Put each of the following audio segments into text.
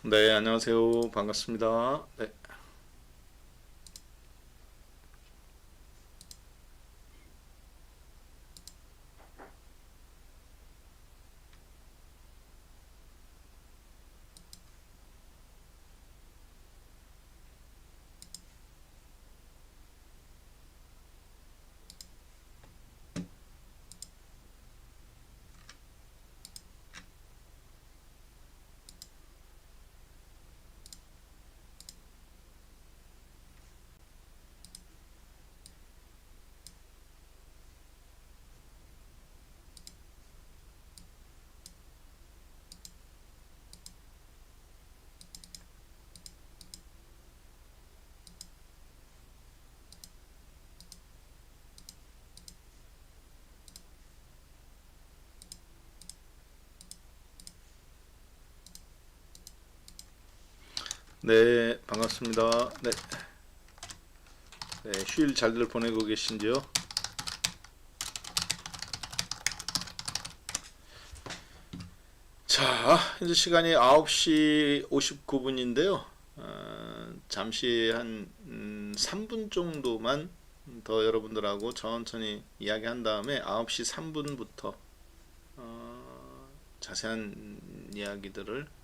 네, 안녕하세요. 반갑습니다. 네. 네, 반갑습니다. 네. 네, 휴일 잘들 보내고 계신지요? 자, 현재 시간이 9시 59분인데요. 잠시 한 3분 정도만 더 여러분들하고 천천히 이야기한 다음에 9시 3분부터 자세한 이야기들을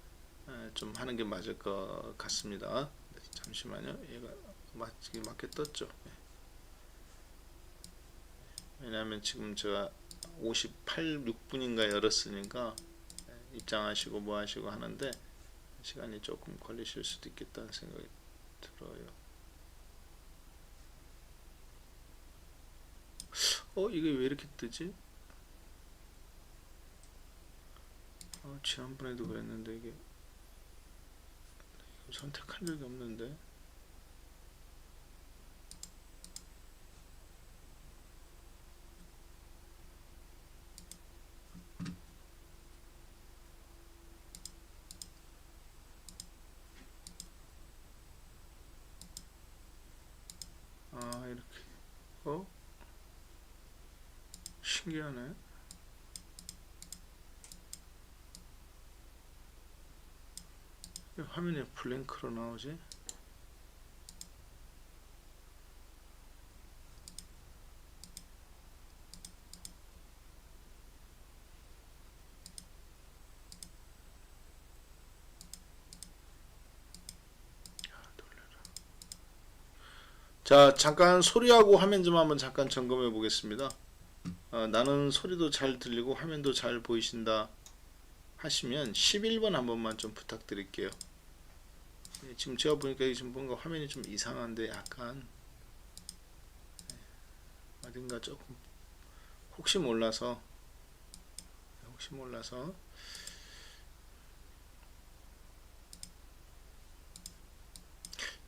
좀 하는 게 맞을 것 같습니다. 네, 잠시만요. 얘가 맞게 떴죠. 네. 왜냐하면 지금 제가 58, 6분인가 열었으니까 입장하시고 뭐 하시고 하는데 시간이 조금 걸리실 수도 있겠다는 생각이 들어요. 이게 왜 이렇게 뜨지? 지난번에도 그랬는데 이게 선택할 적이 없는데. 이렇게. 어? 신기하네. 왜 화면에 블랭크로 나오지? 놀래라. 자, 잠깐 소리하고 화면 좀 한번 잠깐 점검해 보겠습니다. 나는 소리도 잘 들리고 화면도 잘 보이신다 하시면 11번 한 번만 좀 부탁드릴게요. 지금 제가 보니까 지금 뭔가 화면이 좀 이상한데 약간 어딘가 조금 혹시 몰라서 혹시 몰라서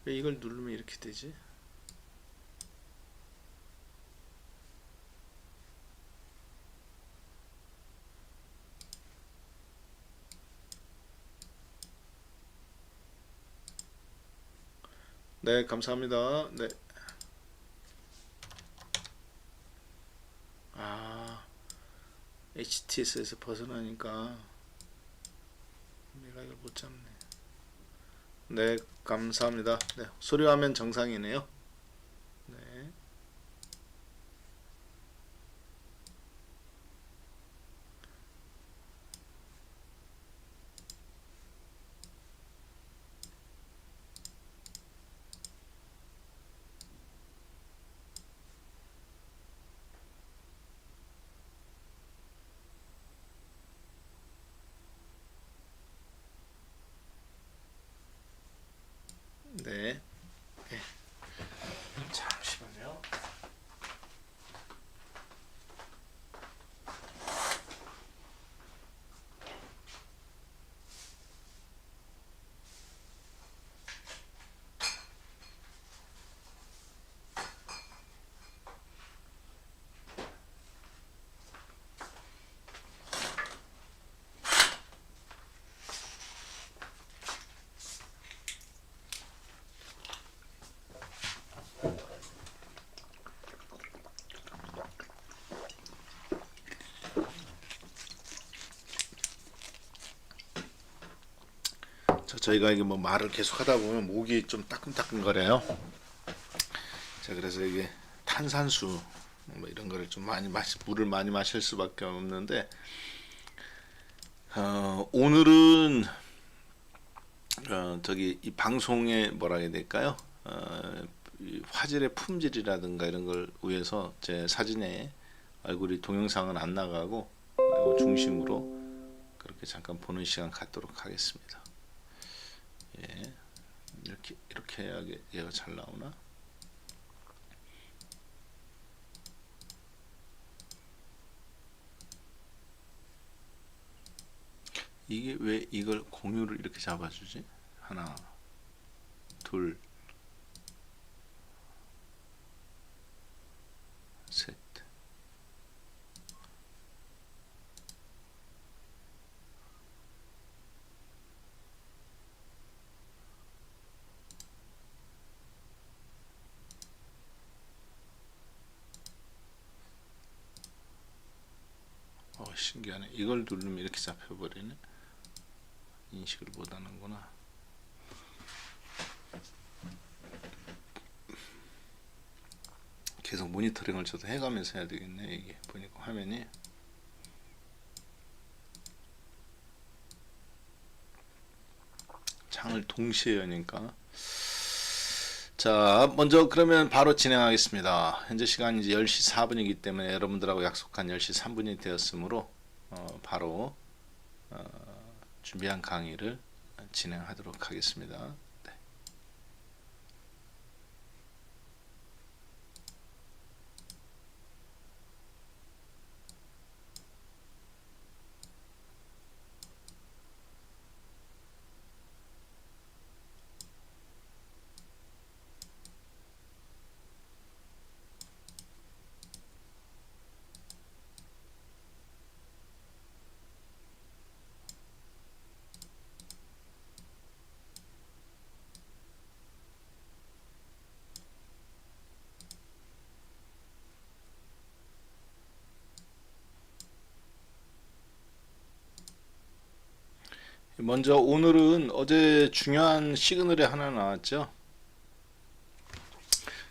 왜 이걸 누르면 이렇게 되지? 네, 감사합니다. 네. 아, HTS에서 벗어나니까 내가 이걸 못 잡네. 네, 감사합니다. 네, 소리 화면 정상이네요. 네. 네. 저희가 이게 뭐 말을 계속 하다 보면 목이 좀 따끔따끔거려요. 자, 그래서 이게 탄산수 뭐 이런 거를 좀 많이 물을 많이 마실 수밖에 없는데, 오늘은 저기 이 방송에 뭐라 해야 될까요? 이 화질의 품질이라든가 이런 걸 위해서 제 사진에 얼굴이 동영상은 안 나가고 이거 중심으로 그렇게 잠깐 보는 시간 갖도록 하겠습니다. 예, 이렇게 해야 얘가 잘 나오나? 이게 왜 이걸 공유를 이렇게 잡아주지? 하나, 둘, 셋. 신기하네. 이걸 누르면 이렇게 잡혀버리네. 인식을 못하는구나. 계속 모니터링을 저도 해가면서 해야 되겠네. 이게 보니까 화면이 창을 동시에 여니까. 자, 먼저 그러면 바로 진행하겠습니다. 현재 시간이 이제 10시 4분이기 때문에 여러분들하고 약속한 10시 3분이 되었으므로 바로 준비한 강의를 진행하도록 하겠습니다. 네. 먼저 오늘은 어제 중요한 시그널이 하나 나왔죠.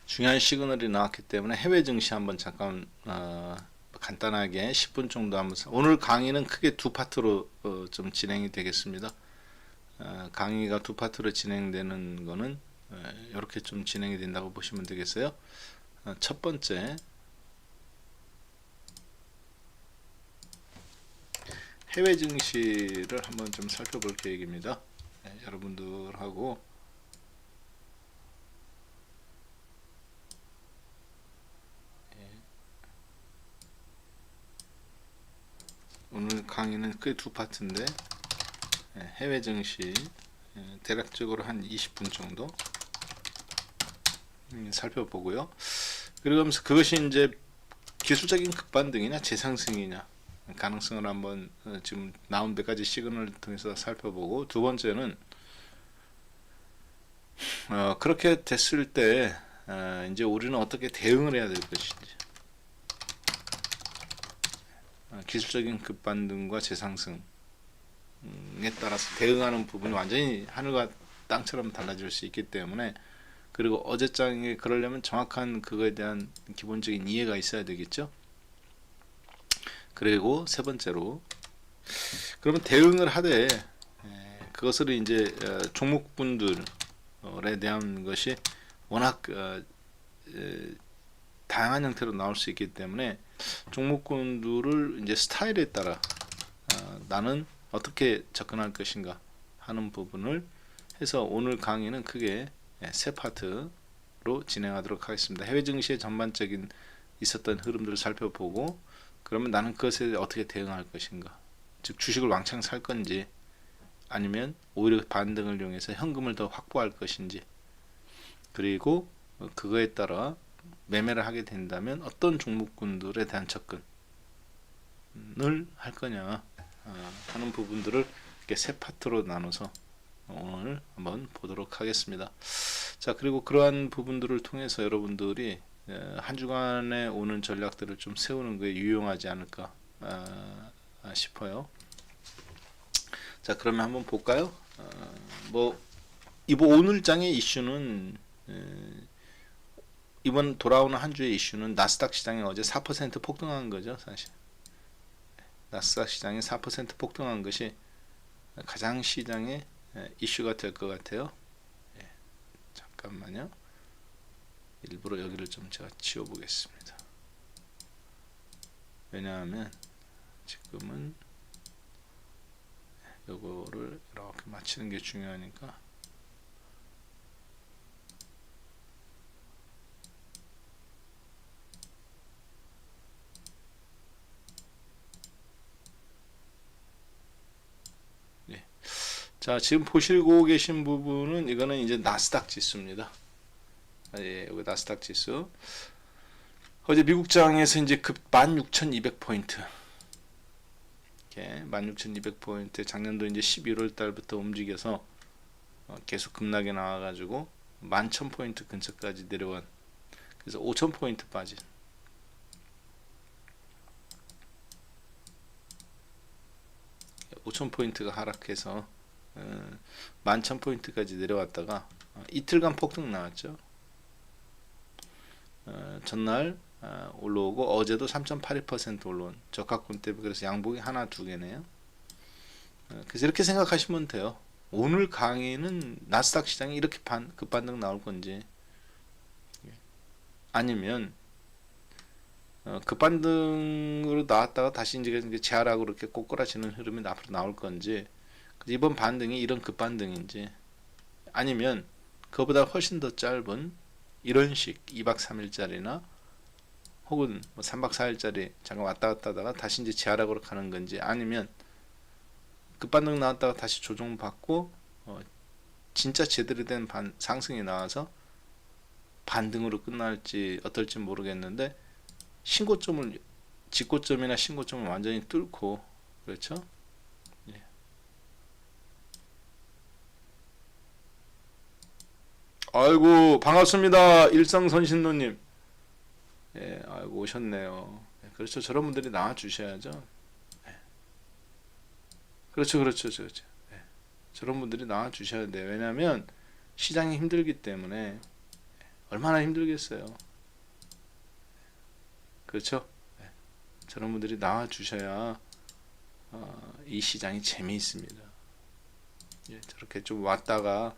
중요한 시그널이 나왔기 때문에 해외 증시 한번 잠깐 간단하게 10분 정도 한번 오늘 강의는 크게 두 파트로 좀 진행이 되겠습니다. 강의가 두 파트로 진행되는 거는 이렇게 좀 진행이 된다고 보시면 되겠어요. 첫 번째, 해외 증시를 한번 좀 살펴볼 계획입니다. 여러분들하고 오늘 강의는 꽤 두 파트인데 해외 증시 대략적으로 한 20분 정도 살펴보고요. 그러면서 그것이 이제 기술적인 급반등이냐 재상승이냐 가능성을 한번 지금 나온 몇 가지 시그널을 통해서 살펴보고, 두 번째는 그렇게 됐을 때 이제 우리는 어떻게 대응을 해야 될 것인지, 기술적인 급반등과 재상승에 따라서 대응하는 부분이 완전히 하늘과 땅처럼 달라질 수 있기 때문에, 그리고 어제장에 그러려면 정확한 그거에 대한 기본적인 이해가 있어야 되겠죠. 그리고 세 번째로, 그러면 대응을 하되 그것을 이제 종목분들에 대한 것이 워낙 다양한 형태로 나올 수 있기 때문에 종목군들을 이제 스타일에 따라 나는 어떻게 접근할 것인가 하는 부분을 해서 오늘 강의는 크게 세 파트로 진행하도록 하겠습니다. 해외 증시의 전반적인 있었던 흐름들을 살펴보고, 그러면 나는 그것에 어떻게 대응할 것인가, 즉 주식을 왕창 살 건지 아니면 오히려 반등을 이용해서 현금을 더 확보할 것인지, 그리고 그거에 따라 매매를 하게 된다면 어떤 종목군들에 대한 접근을 할 거냐 하는 부분들을 이렇게 세 파트로 나눠서 오늘 한번 보도록 하겠습니다. 자, 그리고 그러한 부분들을 통해서 여러분들이 한 주간에 오는 전략들을 좀 세우는 거에 유용하지 않을까 싶어요. 자, 그러면 한번 볼까요? 뭐 이번 오늘 장의 이슈는 이번 돌아오는 한 주의 이슈는 나스닥 시장이 어제 4% 폭등한 거죠. 사실 나스닥 시장이 4% 폭등한 것이 가장 시장의 이슈가 될 것 같아요. 잠깐만요. 일부러 여기를 좀 제가 지워보겠습니다. 왜냐하면 지금은 요거를 이렇게 맞추는 게 중요하니까. 네. 자, 지금 보시고 계신 부분은 이거는 이제 나스닥 지수입니다. 예, 여기 나스닥 지수. 어제 미국장에서 이제 급 16,200포인트. 이렇게 16,200포인트 작년도 이제 11월 달부터 움직여서 계속 급락이 나와가지고 11,000포인트 근처까지 내려간. 그래서 5,000포인트 빠진. 5,000포인트가 하락해서 11,000포인트까지 내려왔다가 이틀간 폭등 나왔죠. 전날 올라오고 어제도 3.82% 올라온 저가권 때문에 그래서 양봉이 하나 두 개네요. 그래서 이렇게 생각하시면 돼요. 오늘 강의는 나스닥 시장이 이렇게 급반등 나올 건지 아니면 급반등으로 나왔다가 다시 이제 재하락으로 이렇게 꼬꾸라지는 흐름이 앞으로 나올 건지 이번 반등이 이런 급반등인지 아니면 그보다 훨씬 더 짧은 이런 식 2박 3일짜리나 혹은 뭐 3박 4일짜리 잠깐 왔다 갔다 하다가 다시 이제 재하락으로 가는 건지 아니면 급반등 나왔다가 다시 조정받고 진짜 제대로 된 상승이 나와서 반등으로 끝날지 어떨지 모르겠는데 신고점을 직고점이나 신고점을 완전히 뚫고 그렇죠? 예. 아이고 반갑습니다. 일상선신노님. 예, 아이고 오셨네요. 예, 그렇죠. 저런 분들이 나와 주셔야죠. 예. 그렇죠. 예. 저런 분들이 나와 주셔야 돼요. 왜냐하면 시장이 힘들기 때문에 얼마나 힘들겠어요. 그렇죠? 예. 저런 분들이 나와 주셔야 이 시장이 재미있습니다. 예, 저렇게 좀 왔다가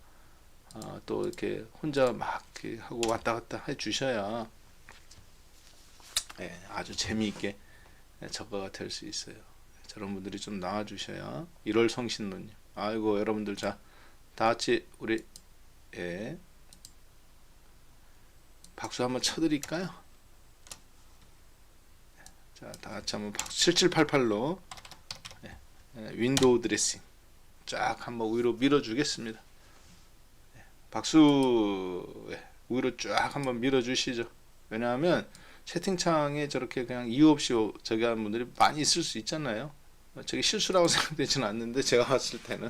또 이렇게 혼자 막 하고 왔다 갔다 해 주셔야 예, 아주 재미있게 저거가 될 수 있어요. 저런 분들이 좀 나와 주셔야 1월 성신론님. 아이고 여러분들 자 다같이 우리 예, 박수 한번 쳐드릴까요? 자 다같이 한번 박수 7788로 예, 윈도우 드레싱 쫙 한번 위로 밀어주겠습니다. 예, 박수 예, 위로 쫙 한번 밀어주시죠. 왜냐하면 채팅창에 저렇게 그냥 이유 없이 저기 하는 분들이 많이 있을 수 있잖아요. 저게 실수라고 생각되지는 않는데 제가 봤을 때는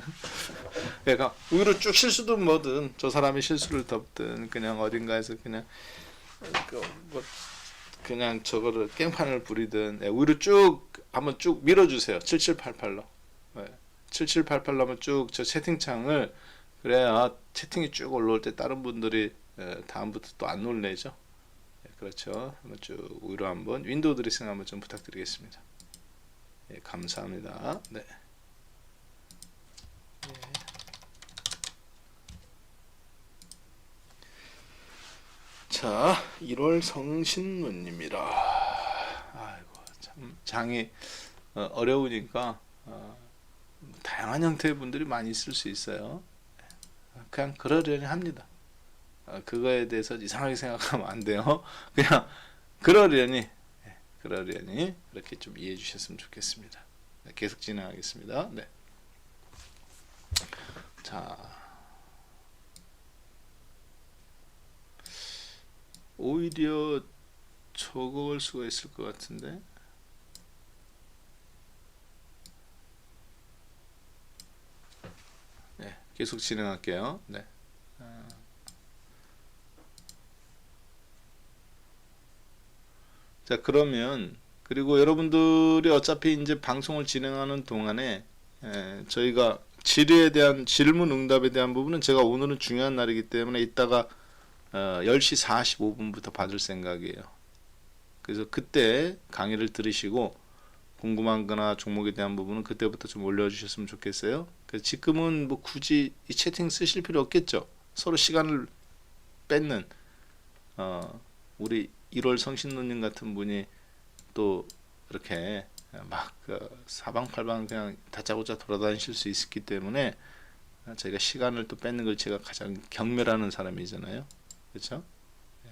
그러니까 위로 쭉 실수든 뭐든 저 사람이 실수를 덮든 그냥 어딘가에서 그냥 뭐 그냥 저거를 깽판을 부리든 위로 쭉 한번 쭉 밀어주세요. 7788로 7788로 한번 쭉 저 채팅창을 그래야 채팅이 쭉 올라올 때 다른 분들이 다음부터 또 안 놀래죠. 그렇죠. 한번 쭉 위로 한번 윈도우 드레싱 한번 좀 부탁드리겠습니다. 예, 감사합니다. 네. 예. 자, 1월 성신문입니다. 아이고 참 장이 어려우니까 다양한 형태의 분들이 많이 있을 수 있어요. 그냥 그러려니 합니다. 그거에 대해서 이상하게 생각하면 안 돼요. 그냥 그러려니 이렇게 좀 이해해 주셨으면 좋겠습니다. 네, 계속 진행하겠습니다. 네. 자, 오히려 저걸 수가 있을 것 같은데. 네, 계속 진행할게요. 네. 자 그러면 그리고 여러분들이 어차피 이제 방송을 진행하는 동안에 저희가 질의에 대한 질문 응답에 대한 부분은 제가 오늘은 중요한 날이기 때문에 이따가 10시 45분부터 받을 생각이에요. 그래서 그때 강의를 들으시고 궁금한 거나 종목에 대한 부분은 그때부터 좀 올려주셨으면 좋겠어요. 그래서 지금은 뭐 굳이 이 채팅 쓰실 필요 없겠죠. 서로 시간을 뺏는 우리 1월 성신노님 같은 분이 또 이렇게 막 사방팔방 그냥 다짜고짜 돌아다니실 수 있기 때문에 저희가 시간을 또 뺏는 걸 제가 가장 경멸하는 사람이잖아요. 그렇죠? 네.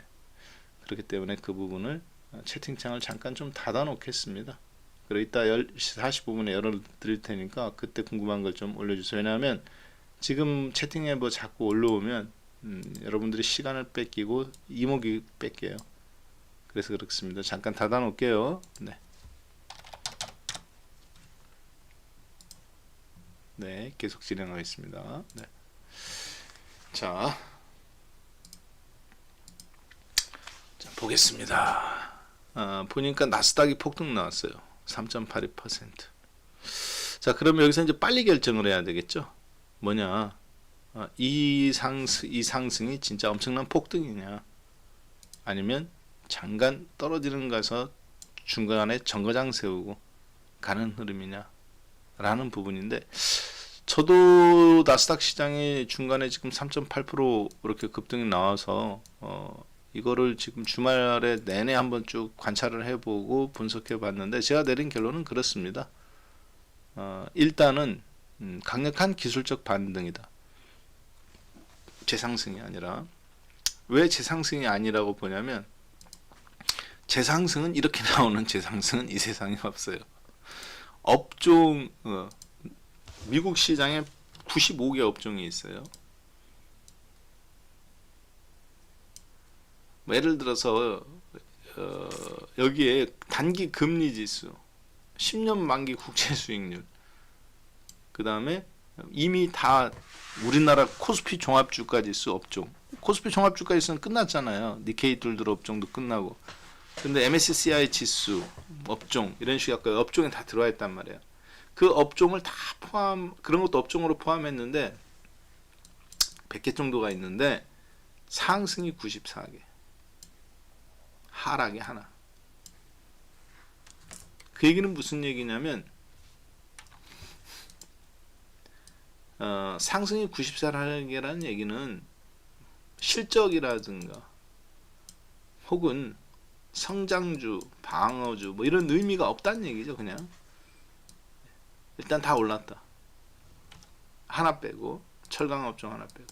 그렇기 때문에 그 부분을 채팅창을 잠깐 좀 닫아 놓겠습니다. 그리고 이따 10시 45분에 열어드릴 테니까 그때 궁금한 걸 좀 올려주세요. 왜냐하면 지금 채팅에 뭐 자꾸 올라오면 여러분들이 시간을 뺏기고 이목이 뺏겨요. 그래서 그렇습니다. 잠깐 닫아 놓을게요. 네. 네, 계속 진행하겠습니다. 네. 자, 보겠습니다. 보니까 나스닥이 폭등 나왔어요. 3.82%. 자, 그러면 여기서 이제 빨리 결정을 해야 되겠죠. 뭐냐? 이 상승이 진짜 엄청난 폭등이냐? 아니면 잠깐 떨어지는 가서 중간에 정거장 세우고 가는 흐름이냐? 라는 부분인데, 저도 나스닥 시장이 중간에 지금 3.8% 이렇게 급등이 나와서 이거를 지금 주말에 내내 한번 쭉 관찰을 해보고 분석해 봤는데 제가 내린 결론은 그렇습니다. 일단은 강력한 기술적 반등이다. 재상승이 아니라. 왜 재상승이 아니라고 보냐면 재상승은 이렇게 나오는 재상승은 이 세상에 없어요. 업종 미국 시장에 95개 업종이 있어요. 예를 들어서 여기에 단기 금리 지수, 10년 만기 국채 수익률, 그 다음에 이미 다 우리나라 코스피 종합주가 지수 업종, 코스피 종합주가 지수는 끝났잖아요. 니케이 뚫들 업종도 끝나고. 근데 MSCI 지수 업종 이런 식의 업종에 다 들어와 있단 말이에요. 그 업종을 다 그런 것도 업종으로 포함했는데 100개 정도가 있는데 상승이 94개, 하락이 하나. 그 얘기는 무슨 얘기냐면 상승이 94개라는 얘기는 실적이라든가 혹은 성장주, 방어주 뭐 이런 의미가 없다는 얘기죠. 그냥 일단 다 올랐다. 하나 빼고 철강 업종 하나 빼고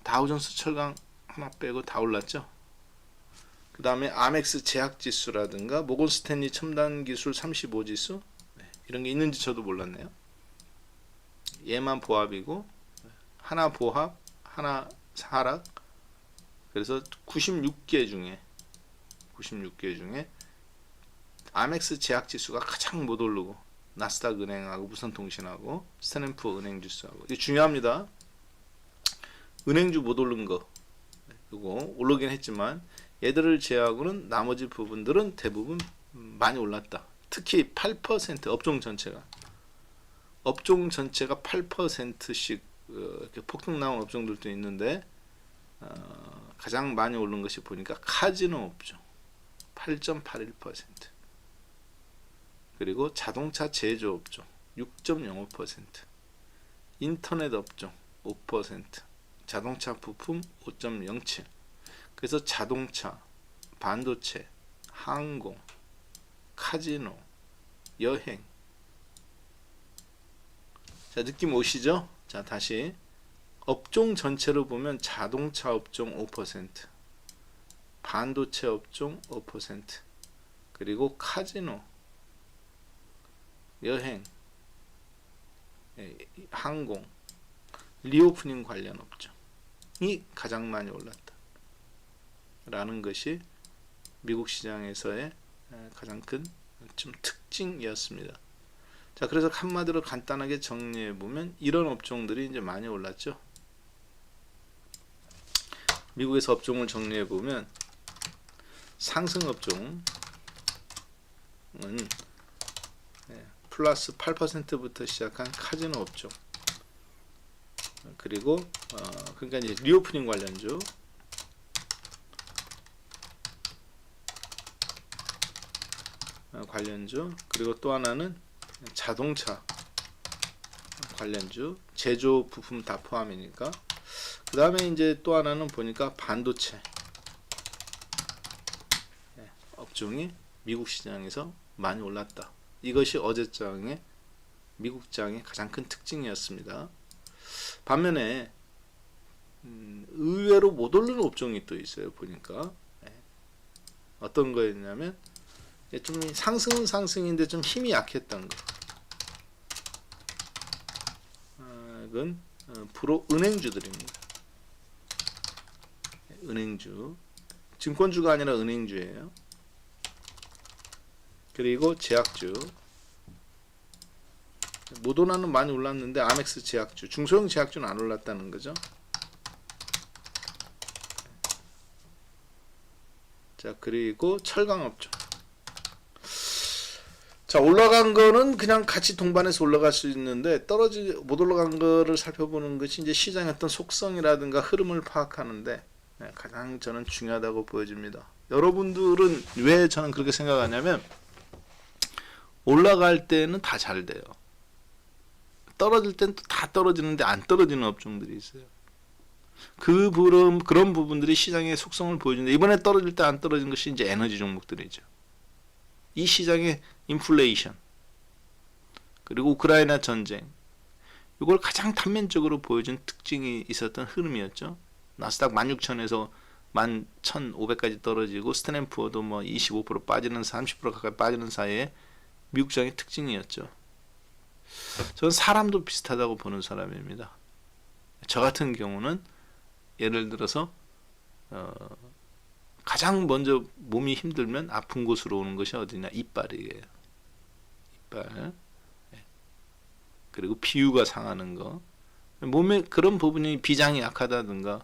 다우존스 철강 하나 빼고 다 올랐죠. 그 다음에 아멕스 제약지수라든가 모건스탠리 첨단기술 35지수 이런 게 있는지 저도 몰랐네요. 얘만 보합이고 하나 보합 하나 하락. 그래서 96개 중에 아멕스 제약지수가 가장 못 오르고 나스닥 은행하고 무선통신하고 스탠프 은행지수하고 이게 중요합니다. 은행주 못 오른 거 이거 오르긴 했지만 얘들을 제외하고는 나머지 부분들은 대부분 많이 올랐다. 특히 8% 업종 전체가 8%씩 이렇게 폭등 나온 업종들도 있는데 가장 많이 오른 것이 보니까 카지노 업종 8.81%, 그리고 자동차 제조 업종 6.05%, 인터넷 업종 5%, 자동차 부품 5.07%. 그래서 자동차, 반도체, 항공, 카지노, 여행. 자, 느낌 오시죠? 자, 다시 업종 전체로 보면 자동차 업종 5%, 반도체 업종 5%, 그리고 카지노, 여행, 항공, 리오프닝 관련 업종이 가장 많이 올랐다 라는 것이 미국 시장에서의 가장 큰 좀 특징이었습니다. 자, 그래서 한마디로 간단하게 정리해 보면 이런 업종들이 이제 많이 올랐죠. 미국에서 업종을 정리해 보면 상승 업종은 플러스 8%부터 시작한 카지노 업종, 그리고 그러니까 이제 리오프닝 관련주, 그리고 또 하나는 자동차 관련주, 제조 부품 다 포함이니까. 그 다음에 이제 또 하나는 보니까 반도체 업종이 미국 시장에서 많이 올랐다. 이것이 어제장의 미국장의 가장 큰 특징이었습니다. 반면에 의외로 못 오르는 업종이 또 있어요. 보니까 어떤 거였냐면 좀 상승은 상승인데 좀 힘이 약했던 거. 이건 주로 은행주들입니다. 은행주, 증권주가 아니라 은행주예요. 그리고 제약주, 모더나는 많이 올랐는데 아멕스 제약주, 중소형 제약주는 안 올랐다는 거죠. 자, 그리고 철강업종. 자, 올라간 거는 그냥 같이 동반해서 올라갈 수 있는데 못 올라간 거를 살펴보는 것이 이제 시장의 어떤 속성이라든가 흐름을 파악하는데 가장 저는 중요하다고 보여집니다. 여러분들은 왜 저는 그렇게 생각하냐면, 올라갈 때는 다 잘 돼요. 떨어질 때는 또 다 떨어지는데 안 떨어지는 업종들이 있어요. 그런 부분들이 시장의 속성을 보여주는데, 이번에 떨어질 때 안 떨어진 것이 이제 에너지 종목들이죠. 이 시장의 인플레이션, 그리고 우크라이나 전쟁, 이걸 가장 단면적으로 보여준 특징이 있었던 흐름이었죠. 나스닥 16,000에서 11,500까지 떨어지고 스탠앤푸어도 뭐 25% 빠지는, 30% 가까이 빠지는 사이에 미국장의 특징이었죠. 저는 사람도 비슷하다고 보는 사람입니다. 저 같은 경우는 예를 들어서 가장 먼저 몸이 힘들면 아픈 곳으로 오는 것이 어디냐? 이빨이에요. 이빨. 그리고 피부가 상하는 거. 몸에 그런 부분이 비장이 약하다든가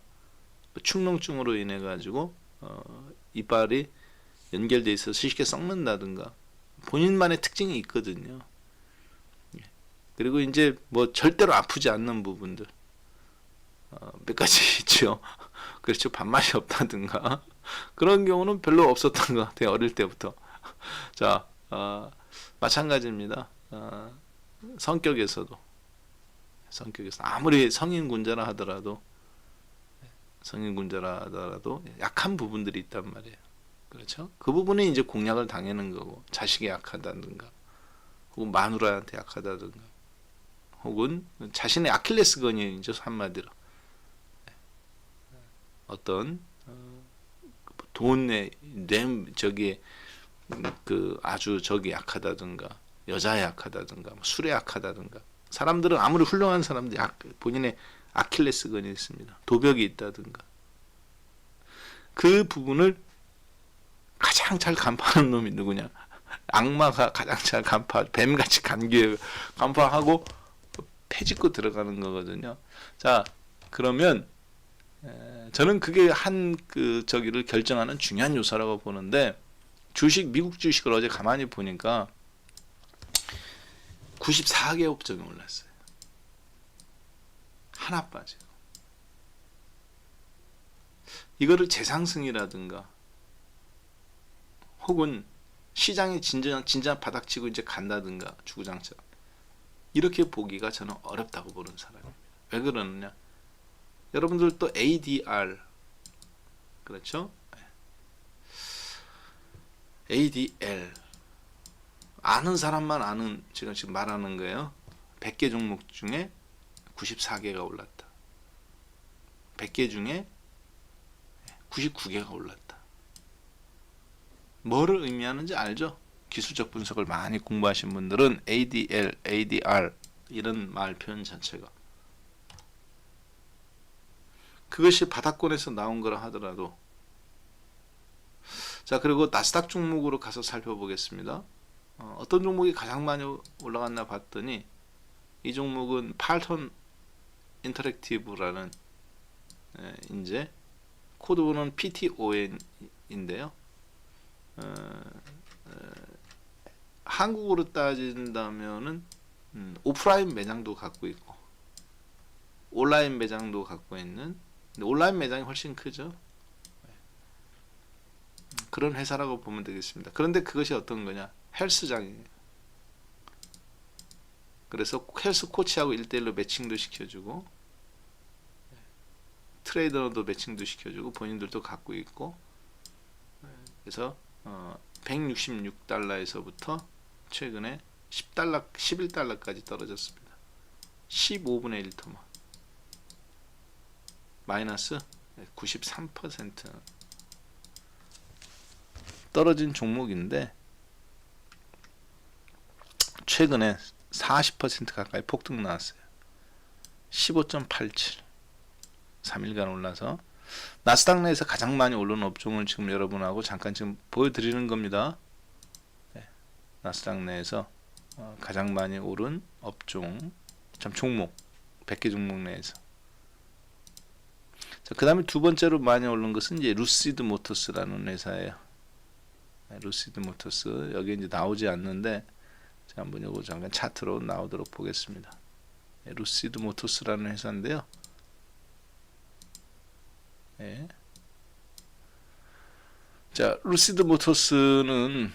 축농증으로 인해 가지고 이빨이 연결돼 있어서 쉽게 썩는다든가 본인만의 특징이 있거든요. 그리고 이제 뭐 절대로 아프지 않는 부분들 몇 가지 있죠. 그렇죠. 밥맛이 없다든가 그런 경우는 별로 없었던 것 같아요. 어릴 때부터. 자, 마찬가지입니다. 성격에서도 아무리 성인군자라 하더라도 약한 부분들이 있단 말이에요. 그렇죠? 그 부분이 이제 공략을 당하는 거고, 자식이 약하다든가 혹은 마누라한테 약하다든가 혹은 자신의 아킬레스건이죠. 한마디로 어떤 돈에 저기 아주 저기 약하다든가 여자에 약하다든가 술에 약하다든가, 사람들은 아무리 훌륭한 사람들 본인의 아킬레스건이 있습니다. 도벽이 있다든가 그 부분을 가장 잘 간파하는 놈이 누구냐? 악마가 가장 잘 뱀같이 간파하고 패짓고 들어가는 거거든요. 자, 그러면 저는 그게 저기를 결정하는 중요한 요소라고 보는데, 미국 주식을 어제 가만히 보니까 94개 업종이 올랐어요. 하나 빠지고. 이거를 재상승이라든가 혹은 시장이 진짜 바닥치고 이제 간다든가 주구장창, 이렇게 보기가 저는 어렵다고 보는 사람입니다. 왜 그러느냐? 여러분들 또 ADR, 그렇죠? ADL 아는 사람만 아는, 제가 지금 말하는 거예요. 100개 종목 중에 94개가 올랐다. 100개 중에 99개가 올랐다. 뭐를 의미하는지 알죠? 기술적 분석을 많이 공부하신 분들은 ADL, ADR 이런 말 표현 자체가, 그것이 바닥권에서 나온 거라 하더라도. 자, 그리고 나스닥 종목으로 가서 살펴보겠습니다. 어떤 종목이 가장 많이 올라갔나 봤더니 이 종목은 팔턴 인터랙티브라는 이제 코드는 PTON인데요. 한국으로 따진다면은 오프라인 매장도 갖고 있고 온라인 매장도 갖고 있는, 근데 온라인 매장이 훨씬 크죠. 그런 회사라고 보면 되겠습니다. 그런데 그것이 어떤 거냐? 헬스장이에요. 그래서 헬스 코치하고 1대1로 매칭도 시켜주고 트레이너도 매칭도 시켜주고 본인들도 갖고 있고, 그래서 166달러에서부터 최근에 10달러, 11달러까지 떨어졌습니다. 15분의 1 토막, 마이너스 93% 떨어진 종목인데 최근에 40% 가까이 폭등 나왔어요. 15.87 3일간 올라서 나스닥 내에서 가장 많이 오른 업종을 지금 여러분하고 잠깐 지금 보여드리는 겁니다. 네, 나스닥 내에서 가장 많이 오른 업종, 종목 100개 종목 내에서. 그 다음에 두 번째로 많이 오른 것은 이제 루시드 모터스라는 회사예요. 네, 루시드 모터스 여기 이제 나오지 않는데 제가 한번 이거 잠깐 차트로 나오도록 보겠습니다. 네, 루시드 모터스라는 회사인데요. 네. 자, 루시드 모터스는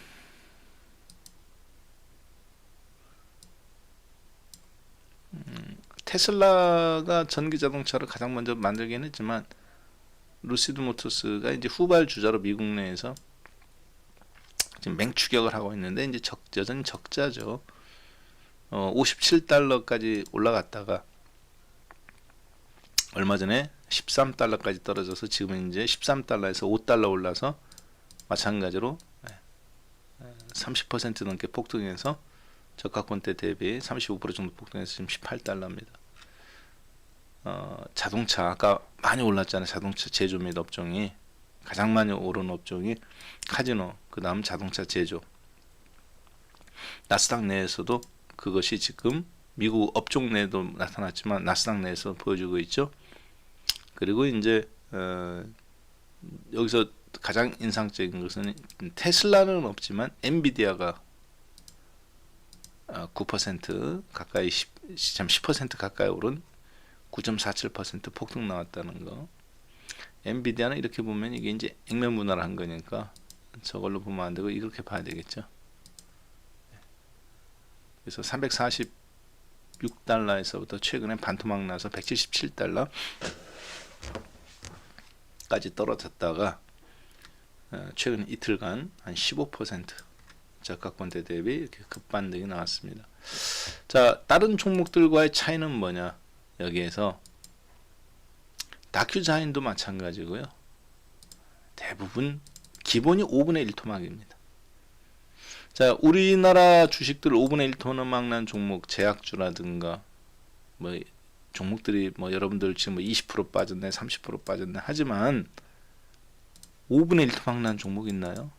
테슬라가 전기 자동차를 가장 먼저 만들긴 했지만 루시드 모터스가 이제 후발 주자로 미국 내에서 지금 맹추격을 하고 있는데 이제 여전히 적자죠. 57달러까지 올라갔다가 얼마 전에 13달러까지 떨어져서 지금은 이제 13달러에서 5달러 올라서 마찬가지로 30% 넘게 폭등해서 저가권대 대비 35% 정도 폭등해서 지금 18달러입니다. 자동차 아까 많이 올랐잖아요. 자동차 제조 및 업종이 가장 많이 오른 업종이 카지노, 그 다음 자동차 제조. 나스닥 내에서도 그것이 지금 미국 업종 내에도 나타났지만 나스닥 내에서 보여주고 있죠. 그리고 이제 여기서 가장 인상적인 것은 테슬라는 없지만 엔비디아가 9% 가까이 10% 가까이 오른 9.47% 폭등 나왔다는 거. 엔비디아는 이렇게 보면 이게 이제 액면 분할을 한 거니까 저걸로 보면 안 되고 이렇게 봐야 되겠죠. 그래서 346달러에서부터 최근에 반토막 나서 177달러 까지 떨어졌다가 최근 이틀간 한 15% 저가권대 대비 이렇게 급반등이 나왔습니다. 자, 다른 종목들과의 차이는 뭐냐? 여기에서 다큐자인도 마찬가지고요. 대부분 기본이 5분의 1 토막입니다. 자, 우리나라 주식들 5분의 1 토막 난 종목, 제약주라든가 뭐 종목들이 뭐 여러분들 지금 뭐 20% 빠졌네, 30% 빠졌네 하지만 5분의 1 토막 난 종목 있나요?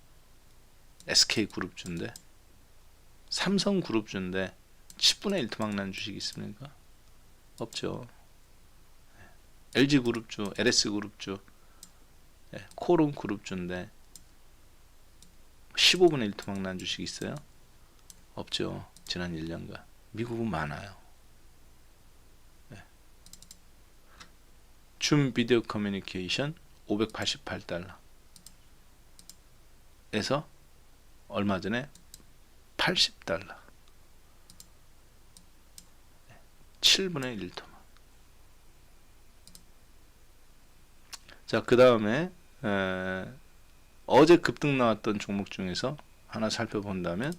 SK그룹주인데, 삼성그룹주인데 10분의 1 토막 난 주식 있습니까? 없죠. LG그룹주, LS그룹주, 코론그룹주인데 15분의 1 토막 난 주식 있어요? 없죠. 지난 1년간. 미국은 많아요. 줌 비디오 커뮤니케이션 588달러 에서 얼마 전에 80달러, 7분의 1 토막. 자, 그 다음에 어제 급등 나왔던 종목 중에서 하나 살펴본다면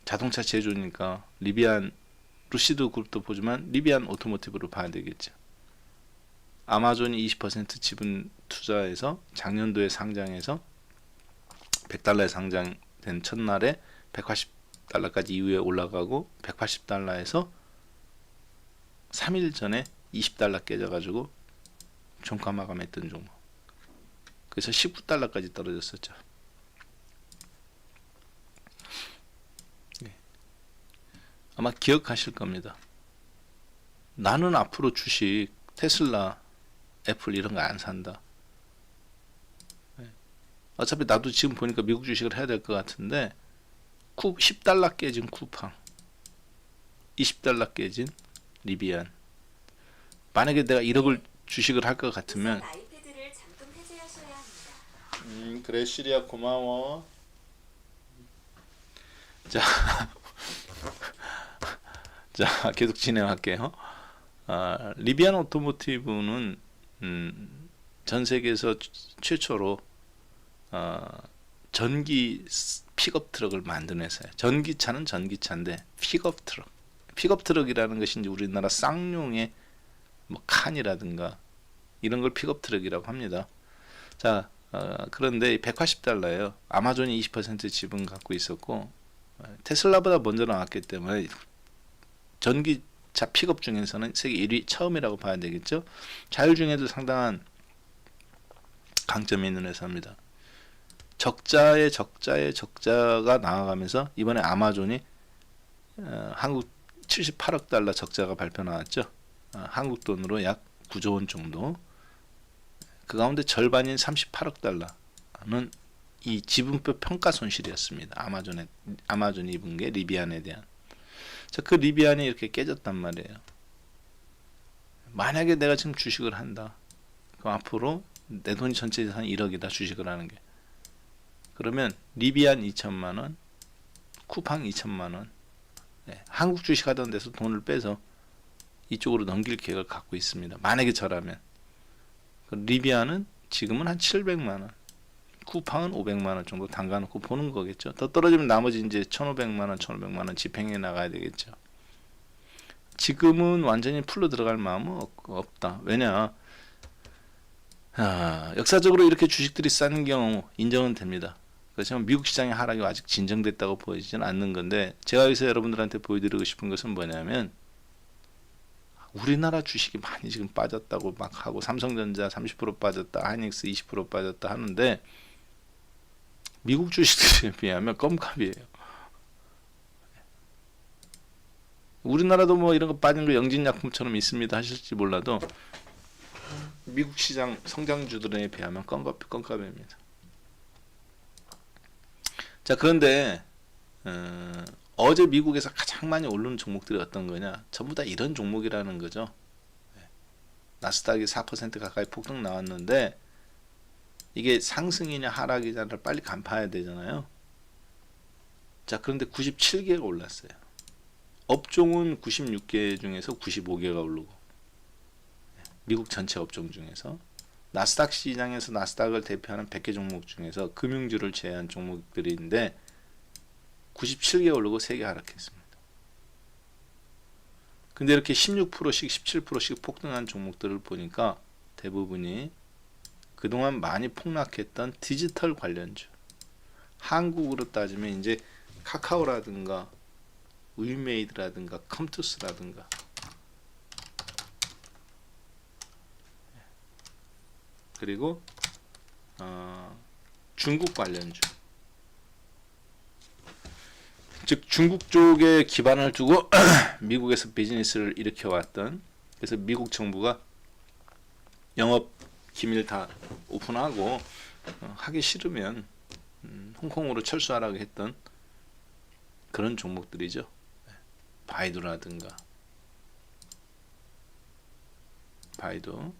자동차 제조니까 리비안 루시드 그룹도 보지만 리비안 오토모티브로 봐야 되겠죠. 아마존이 20% 지분 투자해서 작년도에 상장해서 100달러에 상장된 첫날에 180달러까지 이후에 올라가고 180달러에서 3일 전에 20달러 깨져가지고 종가 마감했던 종목. 그래서 19달러까지 떨어졌었죠. 아마 기억하실 겁니다. 나는 앞으로 주식 테슬라, 애플 이런 거 안 산다. 어차피 나도 지금 보니까 미국 주식을 해야 될 것 같은데 10달러 깨진 쿠팡, 20달러 깨진 리비안. 만약에 내가 1억을 주식을 할 것 같으면 아이패드를 잠금 해제하셔야 합니다. 그래 시리아 고마워. 자, 자 계속 진행할게요. 리비안 오토모티브는 전 세계에서 최초로 전기 픽업 트럭을 만든 회사예요. 전기차는 전기차인데 픽업 트럭이라는 것이 이제 우리나라 쌍용의 뭐 칸이라든가 이런 걸 픽업 트럭이라고 합니다. 자, 그런데 180달러예요. 아마존이 20% 지분 갖고 있었고 테슬라보다 먼저 나왔기 때문에 전기차 픽업 중에서는 세계 1위 처음이라고 봐야 되겠죠. 자율 중에도 상당한 강점이 있는 회사입니다. 적자의 적자가 나아가면서 이번에 아마존이 한국 78억 달러 적자가 발표 나왔죠. 한국 돈으로 약 9조 원 정도. 그 가운데 절반인 38억 달러는 이 지분표 평가 손실이었습니다. 아마존이 입은 게 리비안에 대한. 자, 그 리비안이 이렇게 깨졌단 말이에요. 만약에 내가 지금 주식을 한다. 그럼 앞으로 내 돈이 전체 재산 1억이다 주식을 하는 게. 그러면 리비안 2천만 원, 쿠팡 2천만 원. 네, 한국 주식 하던 데서 돈을 빼서 이쪽으로 넘길 계획을 갖고 있습니다. 만약에 저라면. 리비안은 지금은 한 700만 원, 쿠팡은 500만 원 정도 담가놓고 보는 거겠죠. 더 떨어지면 나머지 이제 1,500만 원, 1,500만 원 집행해 나가야 되겠죠. 지금은 완전히 풀로 들어갈 마음은 없다. 왜냐? 역사적으로 이렇게 주식들이 싼 경우 인정은 됩니다. 그렇지만 미국 시장의 하락이 아직 진정됐다고 보이지는 않는 건데, 제가 여기서 여러분들한테 보여드리고 싶은 것은 뭐냐면, 우리나라 주식이 많이 지금 빠졌다고 막 하고, 삼성전자 30% 빠졌다, 하이닉스 20% 빠졌다 하는데, 미국 주식들에 비하면 껌값이에요. 우리나라도 뭐 이런 거 빠진 거 영진약품처럼 있습니다 하실지 몰라도, 미국 시장 성장주들에 비하면 껌값입니다. 자, 그런데 어제 미국에서 가장 많이 오르는 종목들이 어떤 거냐? 전부 다 이런 종목이라는 거죠. 나스닥이 4% 가까이 폭등 나왔는데, 이게 상승이냐 하락이냐를 빨리 간파해야 되잖아요. 자, 그런데 97개가 올랐어요. 업종은 96개 중에서 95개가 오르고, 미국 전체 업종 중에서 나스닥 시장에서 나스닥을 대표하는 100개 종목 중에서 금융주를 제외한 종목들인데 97개 오르고 3개 하락했습니다. 근데 이렇게 16%씩 17%씩 폭등한 종목들을 보니까 대부분이 그동안 많이 폭락했던 디지털 관련주, 한국으로 따지면 이제 카카오라든가 위메이드라든가 컴투스라든가, 그리고 중국 관련주, 즉 중국 쪽에 기반을 두고 미국에서 비즈니스를 일으켜왔던, 그래서 미국 정부가 영업 기밀 다 오픈하고 하기 싫으면 홍콩으로 철수하라고 했던 그런 종목들이죠. 바이두라든가, 바이두,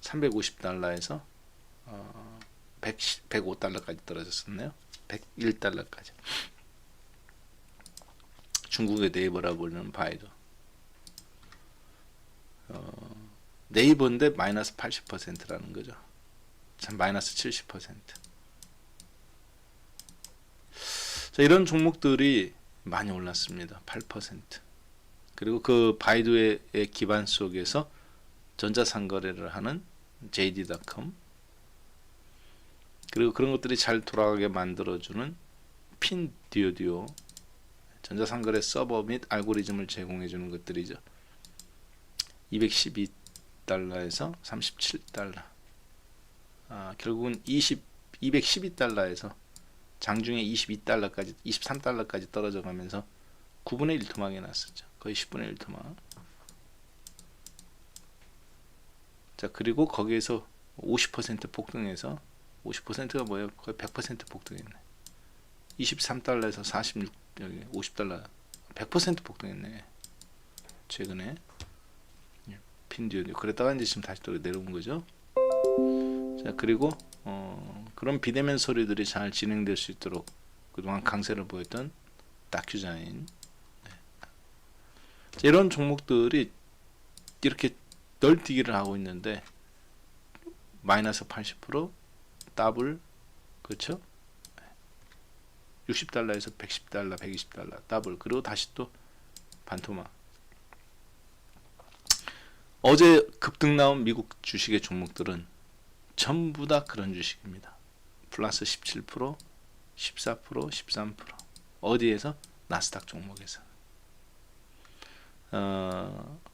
$350에서 105달러까지 떨어졌었네요. 101달러까지. 중국의 네이버라고 불리는 바이두. 네이버인데 마이너스 80%라는 거죠. 참 마이너스 70%. 자, 이런 종목들이 많이 올랐습니다. 8%. 그리고 그 바이두의 기반 속에서 전자상거래를 하는 JD.com, 그리고 그런 것들이 잘 돌아가게 만들어주는 핀듀오듀오, 전자상거래 서버 및 알고리즘을 제공해주는 것들이죠. 212달러에서 37달러. 결국은 212달러에서 장중에 22달러까지, 23달러까지 떨어져 가면서 9분의 1 토막이 났었죠. 거의 10분의 1 토막. 자, 그리고 거기에서 50% 폭등해서 50%가 뭐예요? 거의 100% 폭등했네. 23달러에서 46 여기 50달러 100% 폭등했네. 최근에 핀디오 그랬다가 이제 지금 다시 또 내려온 거죠. 자, 그리고 그런 비대면 소리들이 잘 진행될 수 있도록 그동안 강세를 보였던 다큐자인 이런 종목들이 이렇게 널뛰기를 하고 있는데 마이너스 80% 더블 그렇죠? 60달러에서 110달러 120달러 더블 그리고 다시 또 반토막. 어제 급등 나온 미국 주식의 종목들은 전부 다 그런 주식입니다. 플러스 17% 14% 13% 어디에서? 나스닥 종목에서.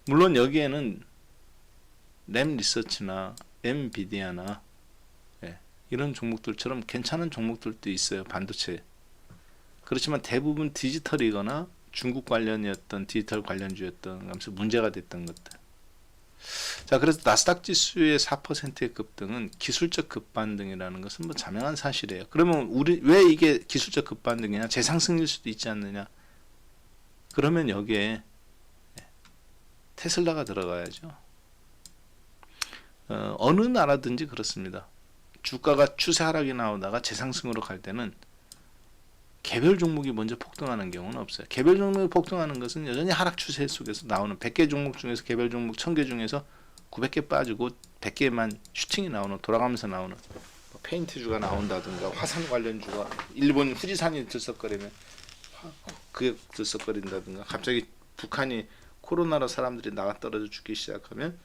물론 여기에는 램 리서치나 엔비디아나 이런 종목들처럼 괜찮은 종목들도 있어요. 반도체. 그렇지만 대부분 디지털이거나 중국 관련이었던 디지털 관련주였던 하면서 문제가 됐던 것들. 자, 그래서 나스닥 지수의 4%의 급등은 기술적 급반등이라는 것은 뭐 자명한 사실이에요. 그러면 우리 왜 이게 기술적 급반등이냐? 재상승일 수도 있지 않느냐? 그러면 여기에 테슬라가 들어가야죠. 어느 나라든지 그렇습니다. 주가가 추세 하락이 나오다가 재상승으로 갈 때는 개별 종목이 먼저 폭등하는 경우는 없어요. 개별 종목이 폭등하는 것은 여전히 하락 추세 속에서 나오는 100개 종목 중에서 개별 종목 1000개 중에서 900개 빠지고 100개만 슈팅이 나오는 돌아가면서 나오는 뭐 페인트주가 나온다든가 화산 관련주가 일본 후지산이 들썩거리면 그게 들썩거린다든가 갑자기 북한이 코로나로 사람들이 나가 떨어져 죽기 시작하면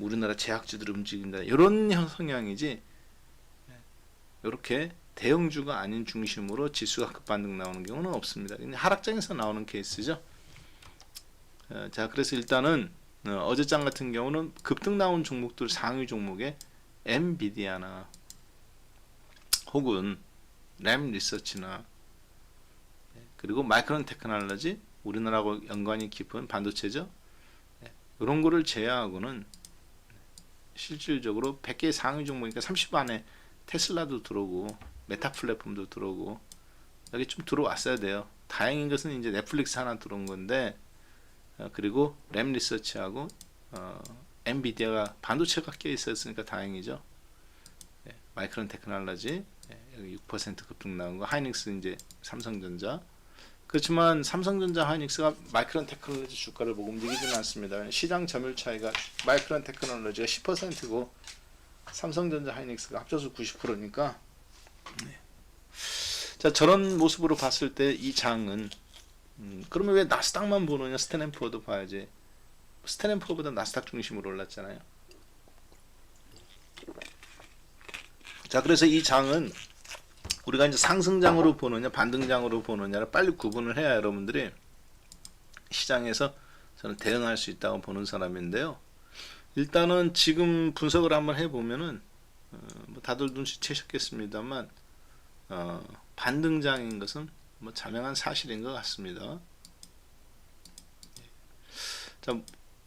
우리나라 제약주들이 움직인다. 이런 성향이지 이렇게 대형주가 아닌 중심으로 지수가 급반등 나오는 경우는 없습니다. 하락장에서 나오는 케이스죠. 자, 그래서 일단은 어제장 같은 경우는 급등 나온 종목들 상위 종목에 엔비디아나 혹은 램 리서치나 그리고 마이크론 테크놀로지 우리나라하고 연관이 깊은 반도체죠. 이런 거를 제외하고는 실질적으로 100개 상위 종목이니까 30 안에 테슬라도 들어오고 메타 플랫폼도 들어오고 여기 좀 들어왔어야 돼요. 다행인 것은 이제 넷플릭스 하나 들어온 건데 그리고 램 리서치하고 엔비디아가 반도체가 껴 있었으니까 다행이죠. 마이크론 테크놀로지 여기 6% 급등 나온 거 하이닉스 이제 삼성전자 그렇지만 삼성전자 하이닉스가 마이크론 테크놀로지 주가를 보고 움직이지는 않습니다. 시장 점유율 차이가 마이크론 테크놀로지가 10%고 삼성전자 하이닉스가 합쳐서 90%니까 자, 저런 모습으로 봤을 때 이 장은 그러면 왜 나스닥만 보느냐? 스탠앤푸어도 봐야지. 스탠앤푸어보다 나스닥 중심으로 올랐잖아요. 자, 그래서 이 장은 우리가 이제 상승장으로 보느냐 반등장으로 보느냐를 빨리 구분을 해야 여러분들이 시장에서 저는 대응할 수 있다고 보는 사람인데요. 일단은 지금 분석을 한번 해보면은 뭐 다들 눈치채셨겠습니다만 반등장인 것은 뭐 자명한 사실인 것 같습니다. 자,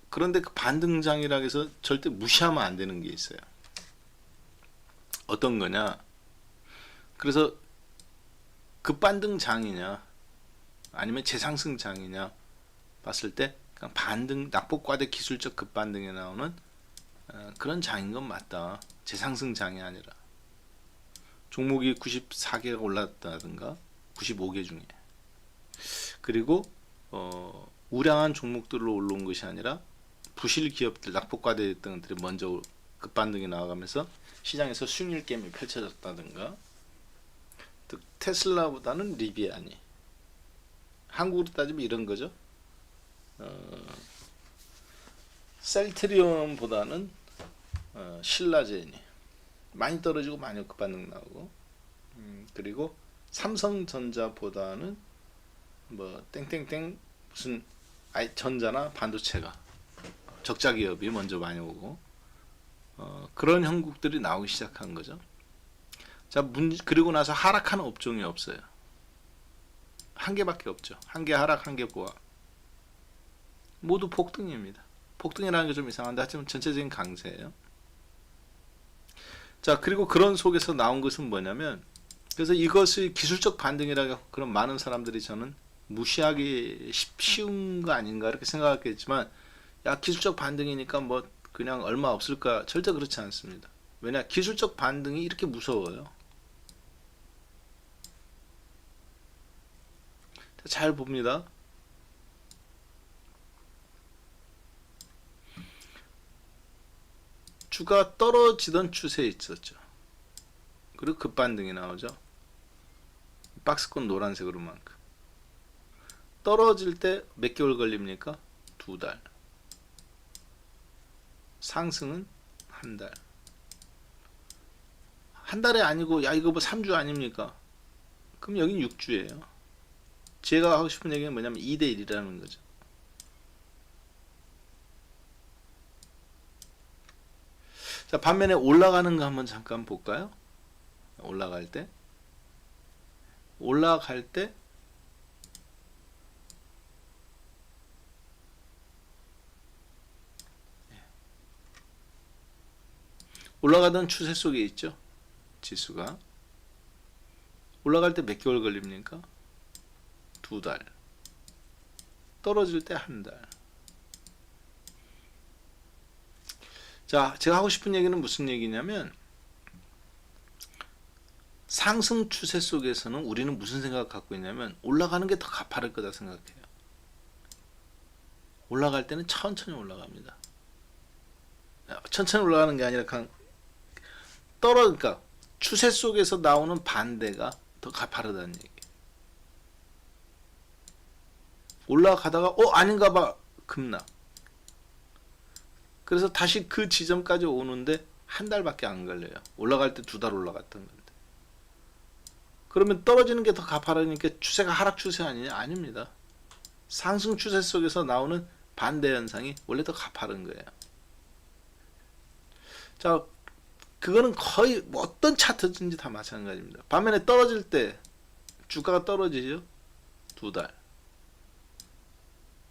그런데 그 반등장이라고 해서 절대 무시하면 안 되는 게 있어요. 어떤 거냐? 그래서 급반등장이냐 아니면 재상승장이냐 봤을 때 그냥 반등 낙폭과대 기술적 급반등에 나오는 그런 장인 건 맞다. 재상승장이 아니라 종목이 94개가 올랐다든가 95개 중에 그리고 우량한 종목들로 올라온 것이 아니라 부실 기업들 낙폭과대했던 것들이 먼저 급반등이 나와가면서 시장에서 수익률 게임이 펼쳐졌다든가 테슬라보다는 리비안이 한국으로 따지면 이런 거죠. 셀트리온보다는 신라젠이 많이 떨어지고 많이 급반등 나오고 그리고 삼성전자보다는 뭐 땡땡땡 무슨 전자나 반도체가 적자 기업이 먼저 많이 오고 그런 형국들이 나오기 시작한 거죠. 자, 그리고 나서 하락하는 업종이 없어요. 한 개밖에 없죠. 한 개 하락, 한 개 보합. 모두 폭등입니다. 폭등이라는 게 좀 이상한데 하여튼 전체적인 강세예요. 자, 그리고 그런 속에서 나온 것은 뭐냐면, 그래서 이것이 기술적 반등이라고 그런 많은 사람들이 저는 무시하기 쉬운 거 아닌가 이렇게 생각했겠지만, 야, 기술적 반등이니까 뭐 그냥 얼마 없을까? 절대 그렇지 않습니다. 왜냐, 기술적 반등이 이렇게 무서워요. 잘 봅니다. 주가 떨어지던 추세에 있었죠. 그리고 급반등이 나오죠. 박스권 노란색으로 만큼. 떨어질 때 몇 개월 걸립니까? 2달. 상승은 한 달. 한 달이 아니고 야 이거 뭐 3주 아닙니까? 그럼 여긴 6주예요. 제가 하고 싶은 얘기는 뭐냐면 2대 1이라는 거죠. 자, 반면에 올라가는 거 한번 잠깐 볼까요? 올라갈 때 올라가던 추세 속에 있죠. 지수가 올라갈 때 몇 개월 걸립니까? 2달. 떨어질 때 한 달. 자, 제가 하고 싶은 얘기는 무슨 얘기냐면, 상승 추세 속에서는 우리는 무슨 생각을 갖고 있냐면 올라가는 게 더 가파를 거다 생각해요. 올라갈 때는 천천히 올라갑니다. 천천히 올라가는 게 아니라 그냥 그러니까 추세 속에서 나오는 반대가 더 가파르다는 얘기예요. 올라가다가 아닌가 봐 급락. 그래서 다시 그 지점까지 오는데 한 달밖에 안 걸려요. 올라갈 때 2달 올라갔던 건데. 그러면 떨어지는 게 더 가파르니까 추세가 하락 추세 아니냐? 아닙니다. 상승 추세 속에서 나오는 반대 현상이 원래 더 가파른 거예요. 자, 그거는 거의 뭐 어떤 차트든지 다 마찬가지입니다. 반면에 떨어질 때 주가가 떨어지죠. 2달.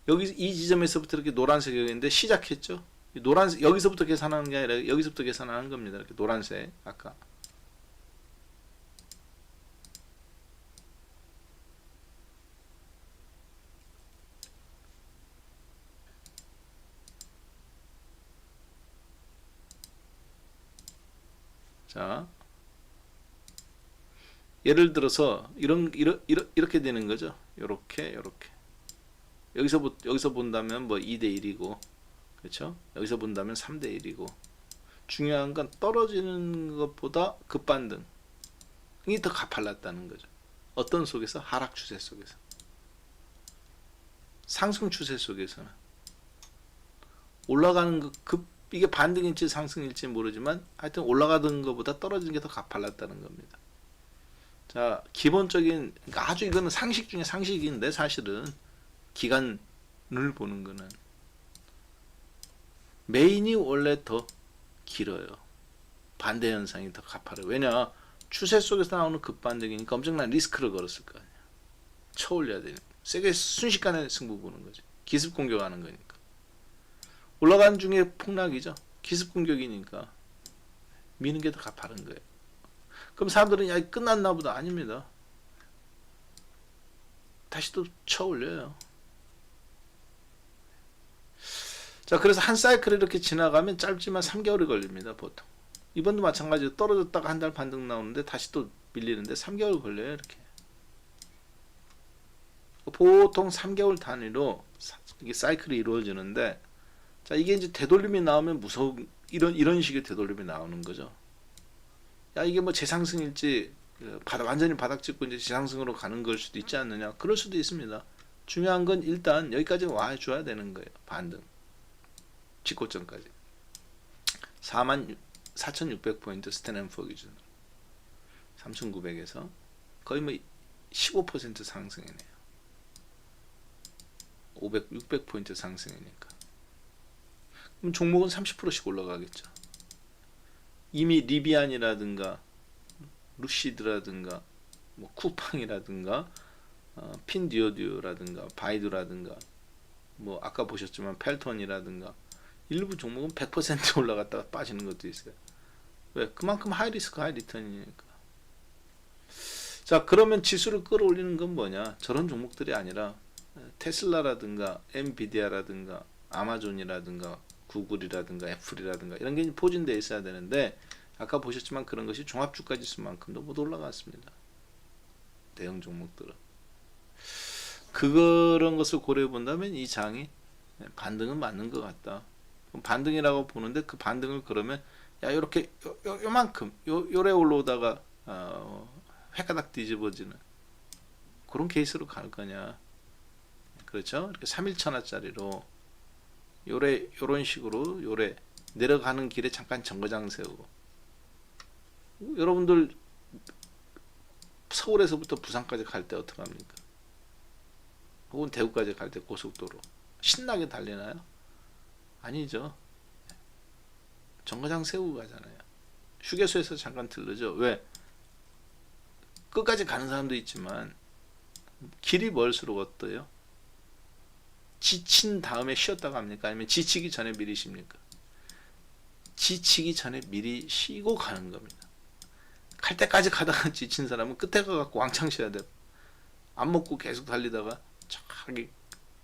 여기 이 지점에서부터 이렇게 노란색이었는데 시작했죠. 노란색 여기서부터 계산하는 게 아니라 여기서부터 계산하는 겁니다. 이렇게 노란색 아까. 자, 예를 들어서 이렇게 되는 거죠. 이렇게 여기서 본다면 뭐 2대 1이고, 그렇죠? 여기서 본다면 3대 1이고, 중요한 건 떨어지는 것보다 급반등이 더 가팔랐다는 거죠. 어떤 속에서? 하락 추세 속에서. 상승 추세 속에서는 올라가는 거 이게 반등일지 상승일지 모르지만 하여튼 올라가던 것보다 떨어지는 게 더 가팔랐다는 겁니다. 자, 기본적인, 그러니까 아주 이거는 상식 중에 상식인데 사실은 기간을 보는 거는 메인이 원래 더 길어요. 반대 현상이 더 가파르요. 왜냐, 추세 속에서 나오는 급반등이니까 엄청난 리스크를 걸었을 거 아니야. 쳐올려야 되는, 세게 순식간에 승부 보는 거지. 기습 공격하는 거니까. 올라가는 중에 폭락이죠. 기습 공격이니까 미는 게 더 가파른 거예요. 그럼 사람들은 야 끝났나 보다. 아닙니다. 다시 또 쳐올려요. 자, 그래서 한 사이클을 이렇게 지나가면 짧지만 3개월이 걸립니다. 보통. 이번도 마찬가지로 떨어졌다가 한 달 반등 나오는데 다시 또 밀리는데 3개월 걸려요. 이렇게. 보통 3개월 단위로 이게 사이클이 이루어지는데, 자, 이게 이제 되돌림이 나오면 무서운, 이런 식의 되돌림이 나오는 거죠. 야, 이게 뭐 재상승일지, 완전히 바닥 찍고 이제 재상승으로 가는 걸 수도 있지 않느냐. 그럴 수도 있습니다. 중요한 건 일단 여기까지 와줘야 되는 거예요. 반등. 직고점까지. 44,600포인트 스탠앤포 기준으로. 3,900에서 거의 뭐 15% 상승이네요. 600포인트 상승이니까. 그럼 종목은 30%씩 올라가겠죠. 이미 리비안이라든가 루시드라든가 뭐 쿠팡이라든가 핀디오디오라든가 바이두라든가 뭐 아까 보셨지만 펠톤이라든가 일부 종목은 100% 올라갔다가 빠지는 것도 있어요. 왜? 그만큼 하이 리스크 하이 리턴이니까. 자, 그러면 지수를 끌어올리는 건 뭐냐? 저런 종목들이 아니라 테슬라라든가 엔비디아라든가 아마존이라든가 구글이라든가 애플이라든가 이런 게 포진되어 있어야 되는데, 아까 보셨지만 그런 것이 종합주가 지수만큼도 못 올라갔습니다. 대형 종목들은. 그런 것을 고려해 본다면 이 장이 반등은 맞는 것 같다. 반등이라고 보는데, 그 반등을 그러면 야, 요렇게 요만큼 요래 올라오다가 획가닥 뒤집어지는 그런 케이스로 갈 거냐. 그렇죠? 이렇게 3일천원짜리로 요런 식으로 요래 내려가는 길에 잠깐 정거장 세우고, 여러분들 서울에서부터 부산까지 갈 때 어떡합니까? 혹은 대구까지 갈 때 고속도로 신나게 달리나요? 아니죠. 정거장 세우고 가잖아요. 휴게소에서 잠깐 들르죠. 왜? 끝까지 가는 사람도 있지만 길이 멀수록 어때요? 지친 다음에 쉬었다가 합니까? 아니면 지치기 전에 미리 쉽니까? 지치기 전에 미리 쉬고 가는 겁니다. 갈 때까지 가다가 지친 사람은 끝에 가갖고 왕창 쉬어야 돼요. 안 먹고 계속 달리다가 저기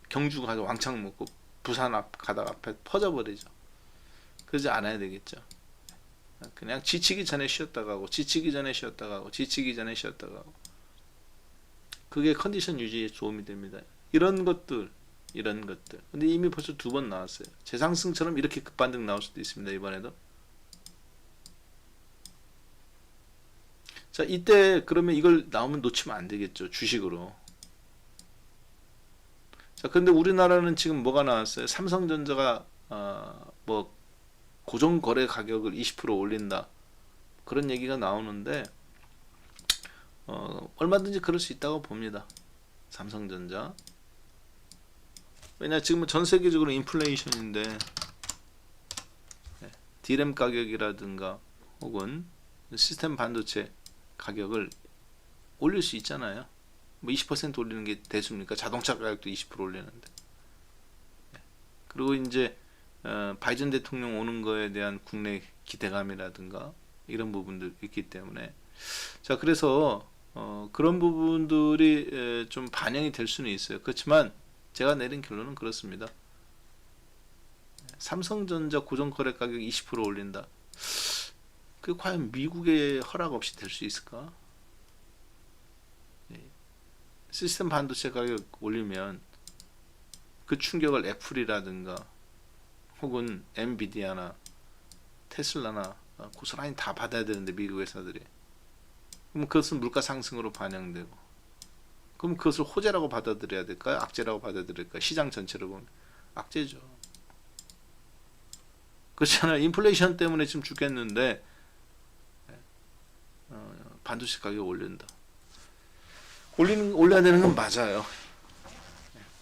경주 가서 왕창 먹고 부산 앞 가다가 앞에 퍼져버리죠. 그러지 않아야 되겠죠. 그냥 지치기 전에 쉬었다 가고, 지치기 전에 쉬었다 가고, 지치기 전에 쉬었다 가고. 그게 컨디션 유지에 도움이 됩니다. 이런 것들. 근데 이미 벌써 2번 나왔어요. 재상승처럼 이렇게 급반등 나올 수도 있습니다. 이번에도. 자, 이때 그러면 이걸 나오면 놓치면 안 되겠죠. 주식으로. 자, 근데 우리나라는 지금 뭐가 나왔어요? 삼성전자가 뭐 고정 거래 가격을 20% 올린다. 그런 얘기가 나오는데 얼마든지 그럴 수 있다고 봅니다. 삼성전자. 왜냐 지금 전 세계적으로 인플레이션인데 D램 가격이라든가 혹은 시스템 반도체 가격을 올릴 수 있잖아요. 뭐 20% 올리는 게 대수입니까? 자동차 가격도 20% 올리는데. 그리고 이제 바이든 대통령 오는 거에 대한 국내 기대감이라든가 이런 부분들 있기 때문에, 자, 그래서 그런 부분들이 좀 반영이 될 수는 있어요. 그렇지만 제가 내린 결론은 그렇습니다. 삼성전자 고정거래 가격 20% 올린다. 그게 과연 미국의 허락 없이 될 수 있을까? 시스템 반도체 가격 올리면 그 충격을 애플이라든가 혹은 엔비디아나 테슬라나 고스란히 다 받아야 되는데, 미국 회사들이. 그럼 그것은 물가 상승으로 반영되고, 그럼 그것을 호재라고 받아들여야 될까요? 악재라고 받아들일까요? 시장 전체로 보면 악재죠. 그렇잖아요. 인플레이션 때문에 지금 죽겠는데 반도체 가격 올린다. 올려야 되는 건 맞아요.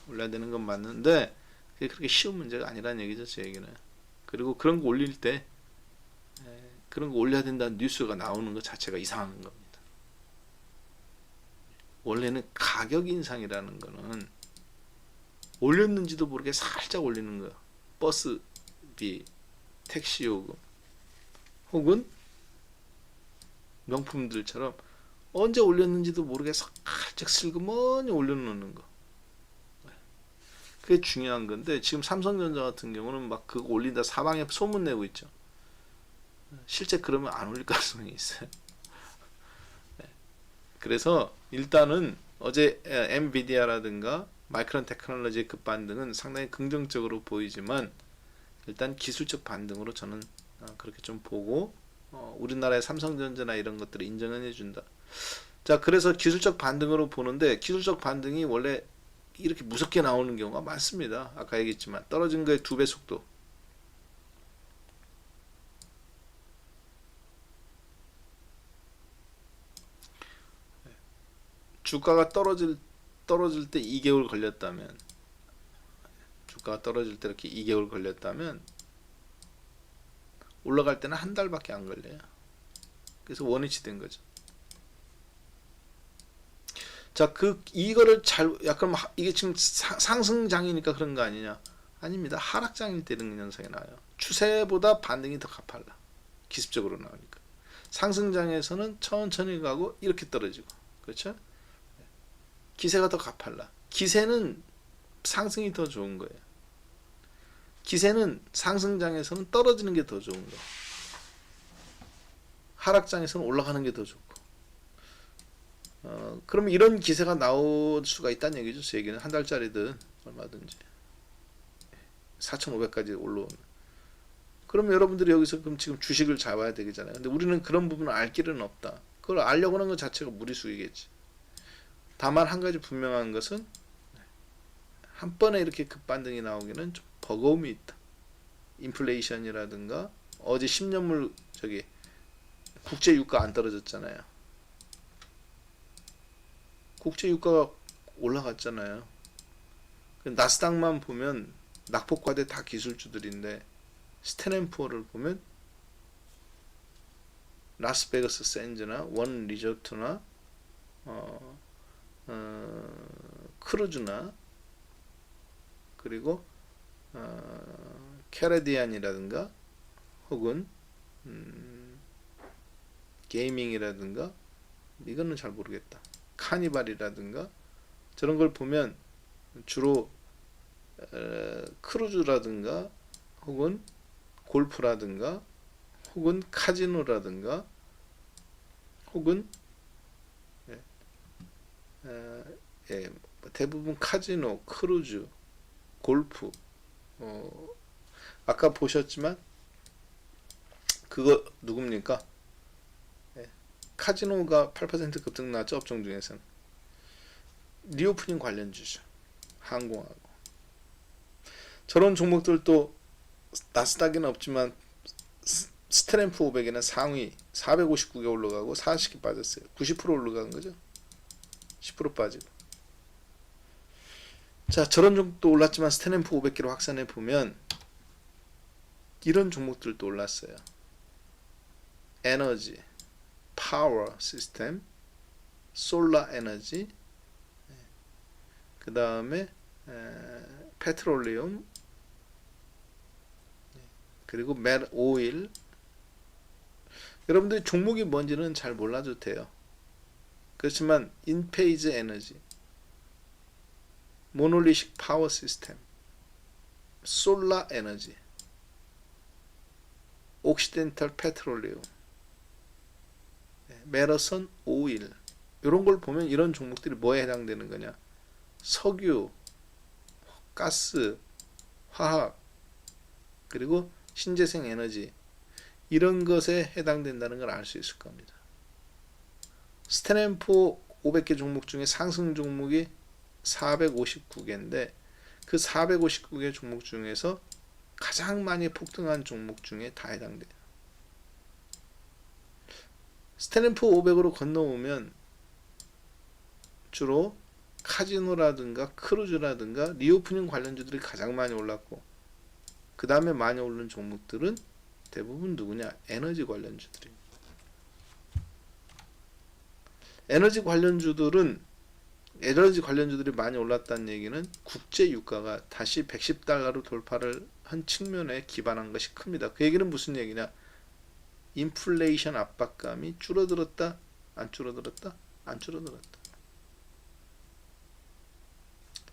올려야 되는 건 맞는데 그게 그렇게 쉬운 문제가 아니라는 얘기죠, 제 얘기는. 그리고 그런 거 올릴 때 그런 거 올려야 된다는 뉴스가 나오는 것 자체가 이상한 겁니다. 원래는 가격 인상이라는 거는 올렸는지도 모르게 살짝 올리는 거야. 버스비, 택시 요금, 혹은 명품들처럼 언제 올렸는지도 모르게 살짝 슬그머니 올려놓는 거. 그게 중요한 건데, 지금 삼성전자 같은 경우는 막 그거 올린다 사방에 소문 내고 있죠. 실제 그러면 안 올릴 가능성이 있어요. 그래서 일단은 어제 엔비디아라든가 마이크론 테크놀로지의 급반등은 상당히 긍정적으로 보이지만, 일단 기술적 반등으로 저는 그렇게 좀 보고, 우리나라의 삼성전자나 이런 것들을 인정은 해준다. 자, 그래서 기술적 반등으로 보는데, 기술적 반등이 원래 이렇게 무섭게 나오는 경우가 많습니다. 아까 얘기했지만 떨어진 거의 2배 속도. 주가가 떨어질 때 2개월 걸렸다면, 주가가 떨어질 때 이렇게 2개월 걸렸다면 올라갈 때는 한 달밖에 안 걸려요. 그래서 원위치 된 거죠. 자, 이거를 약간 이게 지금 상승장이니까 그런 거 아니냐? 아닙니다. 하락장일 때 이런 현상이 나요. 추세보다 반등이 더 가팔라. 기습적으로 나오니까. 상승장에서는 천천히 가고 이렇게 떨어지고, 그렇죠? 기세가 더 가팔라. 기세는 상승이 더 좋은 거예요. 기세는 상승장에서는 떨어지는 게 더 좋은 거예요. 하락장에서는 올라가는 게 더 좋고. 그러면 이런 기세가 나올 수가 있다는 얘기죠. 제 얘기는 한 달짜리든 얼마든지 4,500까지 올라오는. 그러면 여러분들이 여기서 그럼 지금 주식을 잡아야 되잖아요. 근데 우리는 그런 부분을 알 길은 없다. 그걸 알려고 하는 것 자체가 무리수이겠지. 다만 한 가지 분명한 것은 한 번에 이렇게 급반등이 나오기는 좀 버거움이 있다. 인플레이션이라든가 어제 10년물 저기 국제 유가 안 떨어졌잖아요. 국제 유가가 올라갔잖아요. 나스닥만 보면 낙폭과대 다 기술주들인데 스탠앤푸어를 보면 라스베가스 샌즈나 원 리조트나 크루즈나 그리고 캐레디안이라든가 혹은 게이밍이라든가 이거는 잘 모르겠다. 카니발이라든가 저런 걸 보면 주로 크루즈라든가 혹은 골프라든가 혹은 카지노라든가 혹은 대부분 카지노, 크루즈, 골프 아까 보셨지만 그거 누굽니까? 카지노가 8% 급등 나왔죠. 업종 중에서는 리오프닝 관련주죠. 항공하고 저런 종목들도 나스닥에는 없지만 스트램프 500에는 상위 459개 올라가고 40개 빠졌어요. 90% 올라간 거죠. 10% 빠지고. 자, 저런 종목도 올랐지만 스탠프 500개로 확산해 보면 이런 종목들도 올랐어요. 에너지, 파워 시스템, 솔라 에너지, 그 다음에 페트롤리움, 그리고 오일. 여러분들이 종목이 뭔지는 잘 몰라도 돼요. 그렇지만 인페이즈 에너지, 모놀리식 파워 시스템, 솔라 에너지, 옥시덴탈 페트롤리움, 메러선 오일 이런 걸 보면 이런 종목들이 뭐에 해당되는 거냐? 석유, 가스, 화학 그리고 신재생 에너지 이런 것에 해당된다는 걸 알 수 있을 겁니다. 스탠앤포 500개 종목 중에 상승 종목이 459개인데 그 459개 종목 중에서 가장 많이 폭등한 종목 중에 다 해당돼요. 스탠앤포 500으로 건너오면 주로 카지노라든가 크루즈라든가 리오프닝 관련주들이 가장 많이 올랐고 그 다음에 많이 오른 종목들은 대부분 누구냐? 에너지 관련주들입니다. 에너지 관련주들이 많이 올랐다는 얘기는 국제 유가가 다시 110달러로 돌파를 한 측면에 기반한 것이 큽니다. 그 얘기는 무슨 얘기냐? 인플레이션 압박감이 줄어들었다? 안 줄어들었다? 안 줄어들었다.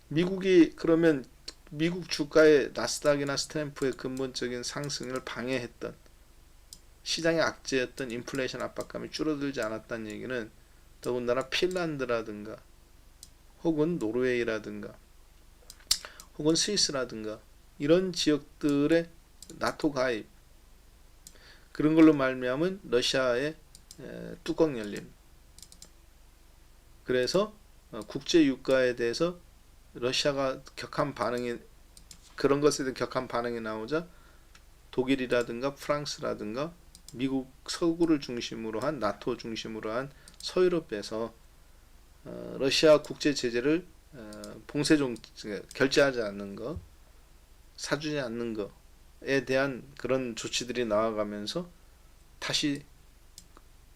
미국이 그러면 미국 주가의 나스닥이나 스탠프의 근본적인 상승을 방해했던 시장의 악재였던 인플레이션 압박감이 줄어들지 않았다는 얘기는 더군다나 핀란드라든가 혹은 노르웨이라든가 혹은 스위스라든가 이런 지역들의 나토 가입 그런 걸로 말미암은 러시아의 뚜껑 열림. 그래서 국제 유가에 대해서 러시아가 격한 반응이 그런 것에 대한 격한 반응이 나오자 독일이라든가 프랑스라든가 미국 서구를 중심으로 한 나토 중심으로 한 서유럽에서 러시아 국제 제재를 결제하지 않는 거, 사주지 않는 거에 대한 그런 조치들이 나와가면서 다시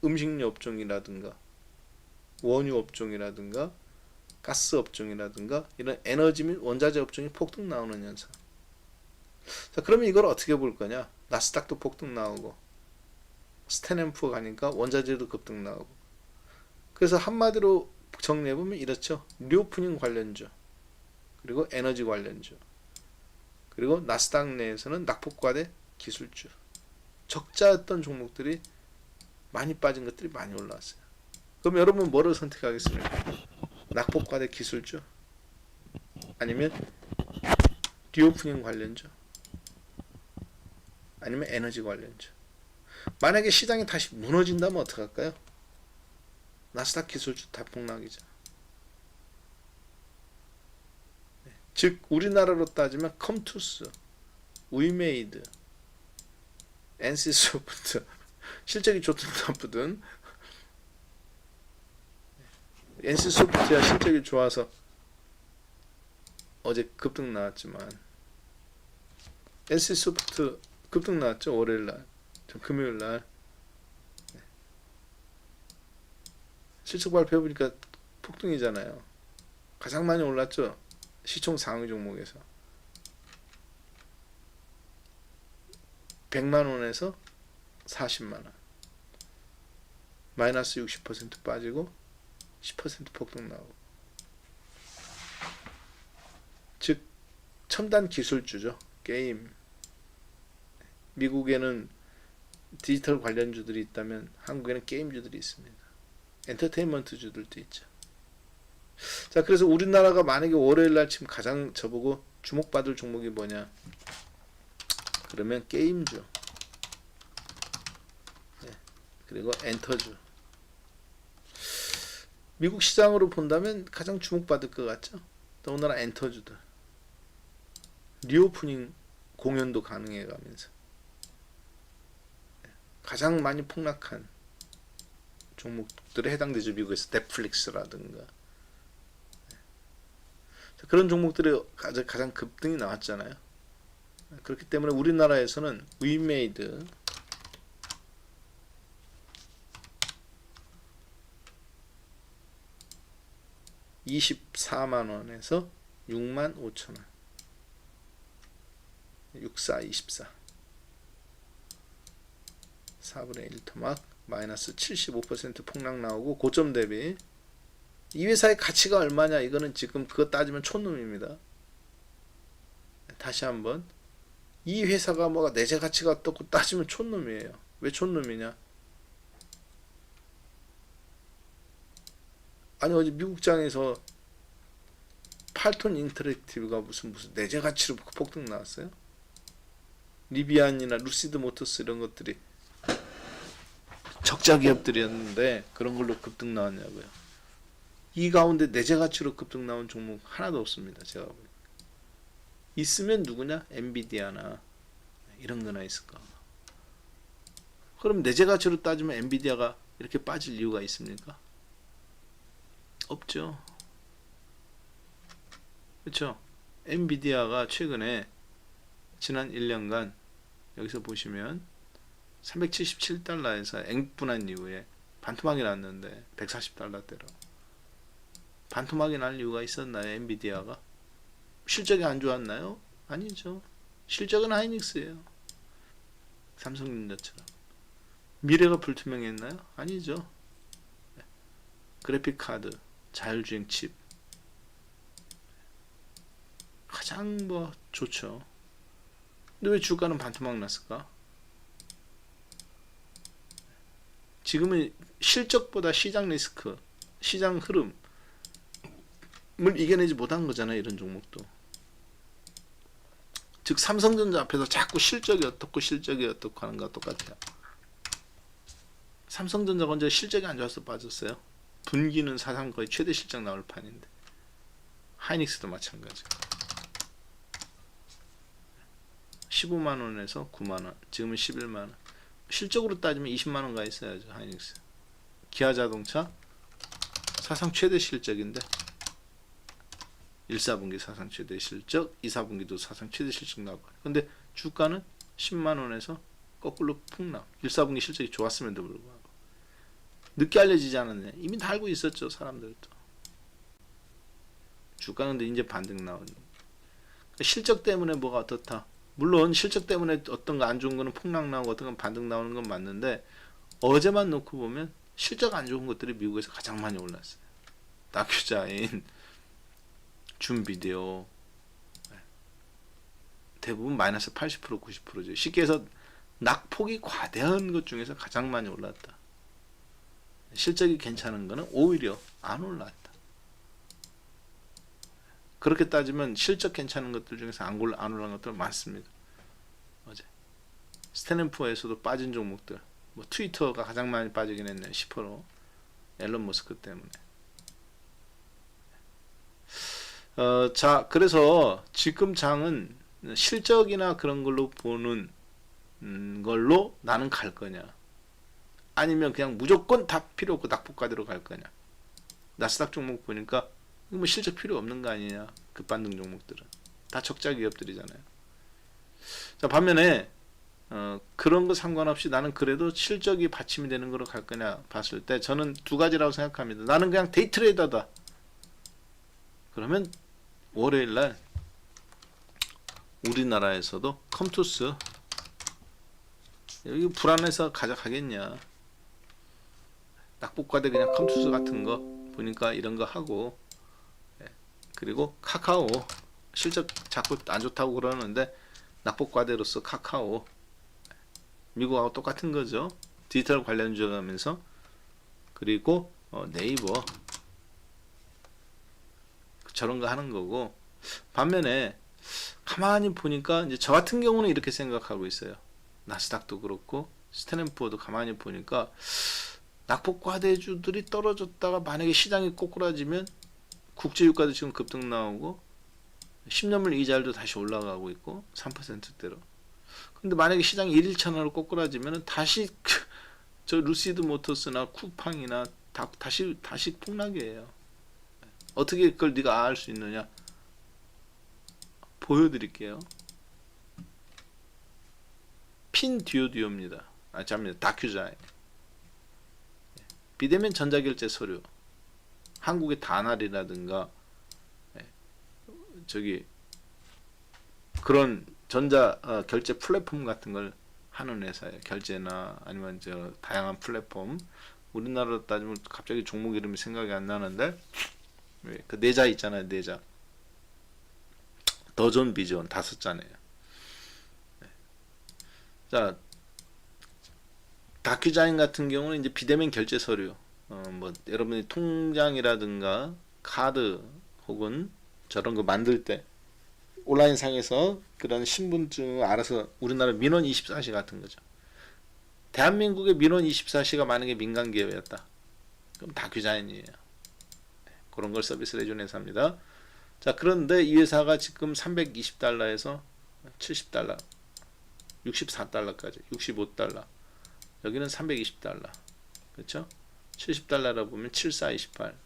음식료 업종이라든가 원유 업종이라든가 가스 업종이라든가 이런 에너지 및 원자재 업종이 폭등 나오는 현상. 자, 그러면 이걸 어떻게 볼 거냐? 나스닥도 폭등 나오고 스탠앤푸어 가니까 원자재도 급등 나오고. 그래서 한마디로 정리해보면 이렇죠. 리오프닝 관련주, 그리고 에너지 관련주, 그리고 나스닥 내에서는 낙폭과대 기술주, 적자였던 종목들이 많이 빠진 것들이 많이 올라왔어요. 그럼 여러분 뭐를 선택하겠습니까? 낙폭과대 기술주, 아니면 리오프닝 관련주, 아니면 에너지 관련주. 만약에 시장이 다시 무너진다면 어떡할까요? 나스닥 기술주 다 폭락이죠. 즉 우리나라로 따지면 컴투스, 위메이드, NC소프트 실적이 좋든 나쁘든 NC소프트야 실적이 좋아서 어제 급등 나왔지만 NC소프트 급등 나왔죠. 월요일날, 금요일날 실적 발표해보니까 폭등이잖아요. 가장 많이 올랐죠. 시총 상위 종목에서 100만원에서 40만원, 마이너스 60% 빠지고 10% 폭등 나오고. 즉 첨단 기술주죠. 게임. 미국에는 디지털 관련주들이 있다면 한국에는 게임주들이 있습니다. 엔터테인먼트주들도 있죠. 자, 그래서 우리나라가 만약에 월요일날 지금 가장 저보고 주목받을 종목이 뭐냐, 그러면 게임주, 그리고 엔터주. 미국 시장으로 본다면 가장 주목받을 것 같죠. 더군다나 엔터주들 리오프닝 공연도 가능해가면서 가장 많이 폭락한 종목들에 해당되죠. 미국에서 넷플릭스라든가 그런 종목들이 가장 급등이 나왔잖아요. 그렇기 때문에 우리나라에서는 위메이드, (24만원에서) 65,000원, 6424 4분의 1 토막 마이너스 75% 폭락 나오고, 고점 대비 이 회사의 가치가 얼마냐, 이거는 지금 그거 따지면 촌놈입니다. 다시 한번, 이 회사가 뭐가 내재 가치가 어떻고 따지면 촌놈이에요. 왜 촌놈이냐? 아니 어제 미국장에서 8톤 인터랙티브가 무슨 내재 가치로 폭등 나왔어요? 리비안이나 루시드 모터스 이런 것들이 적자 기업들이었는데 그런 걸로 급등 나왔냐고요. 이 가운데 내재 가치로 급등 나온 종목 하나도 없습니다. 제가 보니까. 있으면 누구냐? 엔비디아나 이런 거나 있을 까. 그럼 내재 가치로 따지면 엔비디아가 이렇게 빠질 이유가 있습니까? 없죠. 그렇죠? 엔비디아가 최근에 지난 1년간 여기서 보시면 377달러에서 앵분한 이후에 반토막이 났는데 140달러대로 반토막이 날 이유가 있었나요? 엔비디아가 실적이 안 좋았나요? 아니죠. 실적은 하이닉스예요. 삼성전자처럼. 미래가 불투명했나요? 아니죠. 그래픽 카드, 자율주행 칩 가장 좋죠. 근데 왜 주가는 반토막 났을까? 지금은 실적보다 시장 리스크, 시장 흐름을 이겨내지 못한 거잖아요. 이런 종목도. 즉 삼성전자 앞에서 자꾸 실적이 어떻고 하는 거와 똑같아요. 삼성전자가 언제 실적이 안 좋아서 빠졌어요? 분기는 사상 거의 최대 실적 나올 판인데. 하이닉스도 마찬가지. 15만원에서 9만원, 지금은 11만원. 실적으로 따지면 20만원 가 있어야죠. 하이닉스. 기아자동차 사상 최대 실적인데 1사분기 사상 최대 실적, 2사분기도 사상 최대 실적 나오고. 근데 주가는 10만원에서 거꾸로 폭락. 1사분기 실적이 좋았음에도 불구하고. 늦게 알려지지 않았네. 이미 다 알고 있었죠. 사람들도. 주가는 근데 이제 반등 나오는. 실적 때문에 뭐가 어떻다. 물론 실적 때문에 어떤 거 안 좋은 거는 폭락 나오고 어떤 건 반등 나오는 건 맞는데, 어제만 놓고 보면 실적 안 좋은 것들이 미국에서 가장 많이 올랐어요. 다큐자인, 줌비디오 대부분 마이너스 80% 90%죠. 쉽게 해서 낙폭이 과대한 것 중에서 가장 많이 올랐다. 실적이 괜찮은 거는 오히려 안 올랐다. 그렇게 따지면 실적 괜찮은 것들 중에서 안 올라간 것들 많습니다. 어제 스탠앤푸어에서도 빠진 종목들, 뭐 트위터가 가장 많이 빠지긴 했네요. 10%. 앨런 머스크 때문에. 자, 그래서 지금 장은 실적이나 그런 걸로 보는 걸로 나는 갈 거냐, 아니면 그냥 무조건 다 필요 없고 낙폭과대로 갈 거냐. 나스닥 종목 보니까 뭐 실적 필요 없는 거 아니냐. 급반등 종목들은 다 적자 기업들이잖아요. 자, 반면에 그런 거 상관없이 나는 그래도 실적이 받침이 되는 거로 갈 거냐 봤을 때 저는 두 가지라고 생각합니다. 나는 그냥 데이 트레이더다. 그러면 월요일날 우리나라에서도 컴투스, 여기 불안해서 가져가겠냐. 낙폭과대 그냥 컴투스 같은 거 보니까 이런 거 하고, 그리고 카카오 실적 자꾸 안 좋다고 그러는데 낙폭과대로서 카카오, 미국하고 똑같은 거죠. 디지털 관련주가 하면서, 그리고 네이버 저런 거 하는 거고. 반면에 가만히 보니까 이제 저 같은 경우는 이렇게 생각하고 있어요. 나스닥도 그렇고 스탠앤푸어도 가만히 보니까 낙폭과대주들이 떨어졌다가 만약에 시장이 꼬꾸라지면 국제유가도 지금 급등 나오고 10년물 이자율도 다시 올라가고 있고 3%대로. 근데 만약에 시장이 1일차나로 꼬꾸라지면 다시 저 루시드 모터스나 쿠팡이나 다시 폭락이에요. 어떻게 그걸 네가 알 수 있느냐? 보여드릴게요. 핀듀오듀오입니다. 다큐자인. 비대면 전자결제 서류, 한국의 다날이라든가 저기 그런 전자 결제 플랫폼 같은 걸 하는 회사예요. 결제나 아니면 저 다양한 플랫폼. 우리나라로 따지면 갑자기 종목 이름이 생각이 안 나는데, 그 네자 있잖아요. 네자. 더존 비전 5자네요. 자, 다큐자인 같은 경우는 이제 비대면 결제 서류, 뭐 여러분이 통장이라든가 카드 혹은 저런 거 만들 때 온라인 상에서 그런 신분증을 알아서 우리나라 민원 24시 같은 거죠. 대한민국의 민원 24시가 만약에 민간 기업이었다. 그럼 다큐자인이에요. 그런 걸 서비스를 해주는 회사입니다. 자, 그런데 이 회사가 지금 320달러에서 70달러, 64달러까지, 65달러. 여기는 320달러. 그렇죠? 70달러라 보면 7428.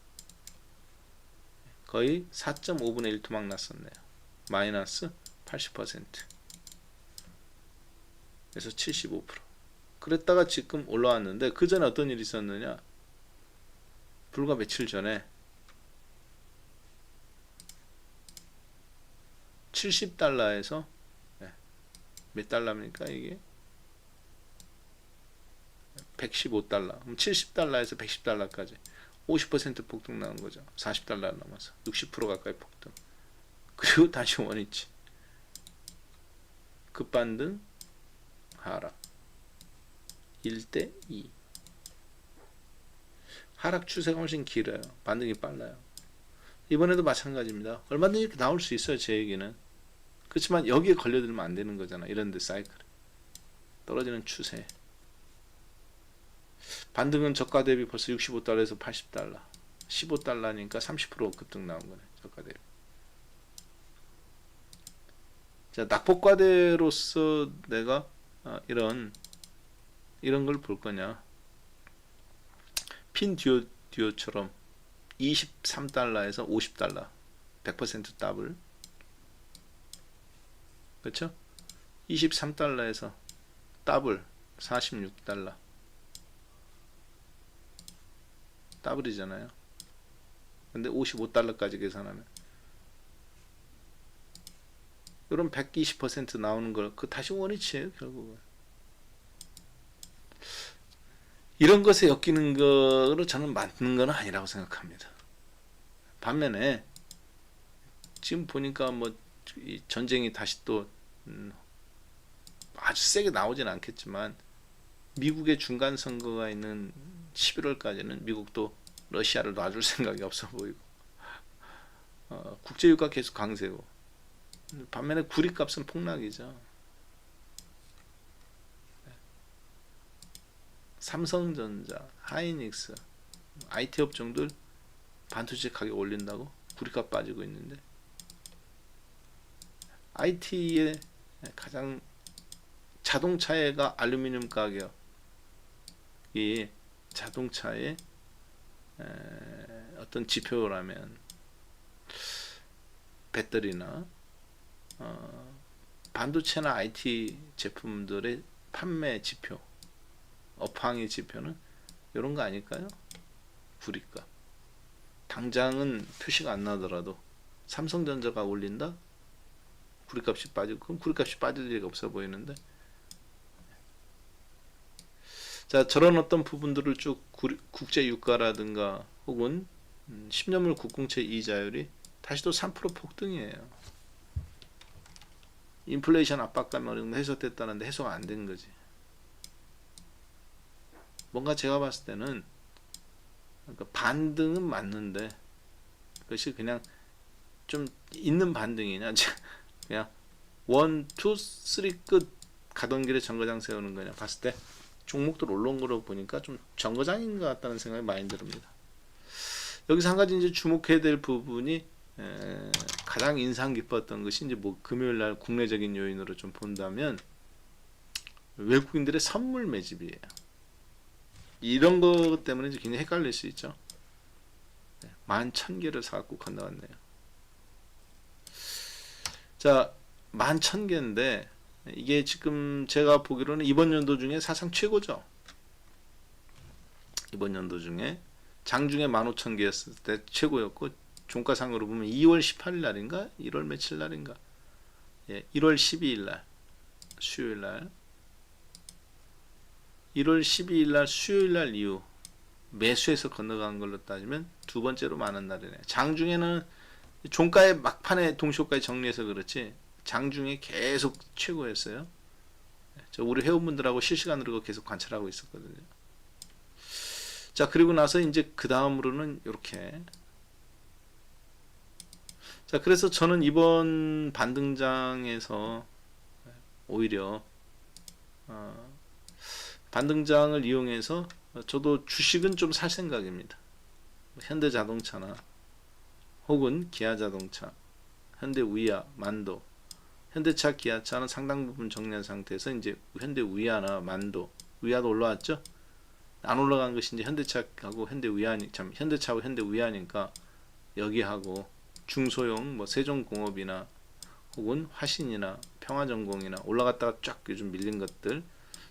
거의 4.5분의 1 토막 났었네요. 마이너스 80%. 그래서 75%. 그랬다가 지금 올라왔는데 그 전에 어떤 일이 있었느냐? 불과 며칠 전에 70달러에서 몇 달러입니까 이게? 115달러. 그럼 70달러에서 110달러까지 50% 폭등 나온 거죠. 40달러 넘어서 60% 가까이 폭등. 그리고 다시 원위치. 급반등, 하락. 1대 2. 하락 추세가 훨씬 길어요. 반등이 빨라요. 이번에도 마찬가지입니다. 얼마든지 이렇게 나올 수 있어요. 제 얘기는. 그렇지만 여기에 걸려들면 안 되는 거잖아. 이런데 사이클. 떨어지는 추세. 반등은 저가 대비 벌써 65달러에서 80달러. 15달러니까 30% 급등 나온 거네. 저가 대비. 자, 낙폭과대로서 내가 이런 걸 볼 거냐. 핀듀오처럼 23달러에서 50달러. 100% 더블. 그렇죠? 23달러에서 더블 46달러. 더블이잖아요. 근데 55달러까지 계산하면 이런 120% 나오는 걸 그 다시 원위치예요, 결국은. 이런 것에 엮이는 거로 저는 맞는 건 아니라고 생각합니다. 반면에 지금 보니까 뭐 이 전쟁이 다시 또 아주 세게 나오진 않겠지만 미국의 중간 선거가 있는 11월까지는 미국도 러시아를 놔줄 생각이 없어 보이고 국제유가 계속 강세고 반면에 구리값은 폭락이죠. 삼성전자, 하이닉스, IT 업종들 반도체 가격 올린다고 구리값 빠지고 있는데 IT의 가장 자동차가 알루미늄 가격이 자동차의 어떤 지표라면 배터리나 반도체나 IT 제품들의 판매 지표, 업황의 지표는 이런 거 아닐까요? 구리값. 당장은 표시가 안 나더라도 삼성전자가 올린다? 구리값이 빠지고 그럼 구리값이 빠질 리가 없어 보이는데 자 저런 어떤 부분들을 쭉 국제 유가라든가 혹은 10년물 국공채 이자율이 다시 또 3% 폭등이에요. 인플레이션 압박감 어느 정도 해소됐다는데 해소가 안 된 거지. 뭔가 제가 봤을 때는 그러니까 반등은 맞는데 그것이 그냥 좀 있는 반등이냐 그냥 1, 2, 3 끝 가던 길에 정거장 세우는 거냐 봤을 때 종목들 올라온 거로 보니까 좀 정거장인 것 같다는 생각이 많이 듭니다. 여기서 한 가지 이제 주목해야 될 부분이 가장 인상 깊었던 것이 이제 뭐 금요일 날 국내적인 요인으로 좀 본다면 외국인들의 선물 매집이에요. 이런 것 때문에 이제 굉장히 헷갈릴 수 있죠. 11,000개를 사갖고 건너왔네요. 자, 11,000개인데 이게 지금 제가 보기로는 이번 연도 중에 사상 최고죠. 이번 연도 중에 장중에 15,000개였을 때 최고였고 종가상으로 보면 2월 18일 날인가 1월 며칠 날인가 1월 12일 날 수요일 날 1월 12일 날 수요일 날 이후 매수해서 건너간 걸로 따지면 두 번째로 많은 날이네. 장중에는 종가의 막판에 동시호가에 정리해서 그렇지 장중에 계속 최고였어요. 저 우리 회원분들하고 실시간으로 계속 관찰하고 있었거든요. 자 그리고 나서 이제 그 다음으로는 이렇게 자 그래서 저는 이번 반등장에서 오히려 반등장을 이용해서 저도 주식은 좀 살 생각입니다. 현대자동차나 혹은 기아자동차, 현대위아, 만도, 현대차, 기아차는 상당 부분 정리한 상태에서 이제 현대위아나 만도, 위아도 올라왔죠? 안 올라간 것이 이제 현대차하고 현대위아니, 참 현대차하고 현대위아니까 여기하고 중소형 뭐 세종공업이나 혹은 화신이나 평화전공이나 올라갔다가 쫙 요즘 밀린 것들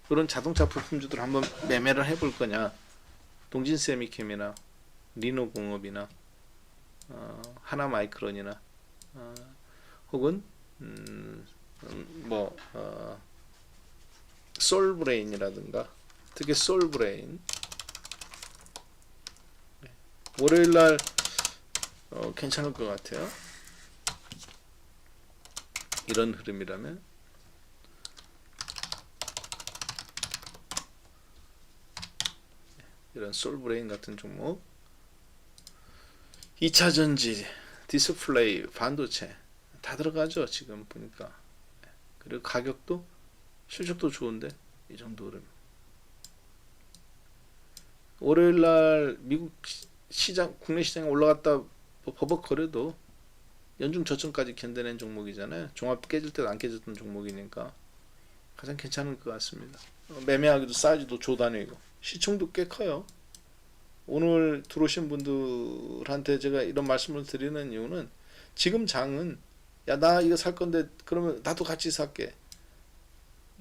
이런 자동차 부품주들 한번 매매를 해볼 거냐? 동진세미캠이나 리노공업이나 하나마이크론이나 혹은 솔브레인이라든가 특히 솔브레인 월요일날 괜찮을 것 같아요. 이런 흐름이라면 이런 솔브레인 같은 종목 2차전지, 디스플레이, 반도체 다 들어가죠. 지금 보니까. 그리고 가격도 실적도 좋은데 이 정도 흐름. 월요일날 미국 시장, 국내 시장에 올라갔다 버벅거려도 연중 저점까지 견뎌낸 종목이잖아요. 종합 깨질 때도 안 깨졌던 종목이니까 가장 괜찮을 것 같습니다. 매매하기도 사이즈도 조단위고 시총도 꽤 커요. 오늘 들어오신 분들한테 제가 이런 말씀을 드리는 이유는 지금 장은 야 나 이거 살 건데 그러면 나도 같이 살게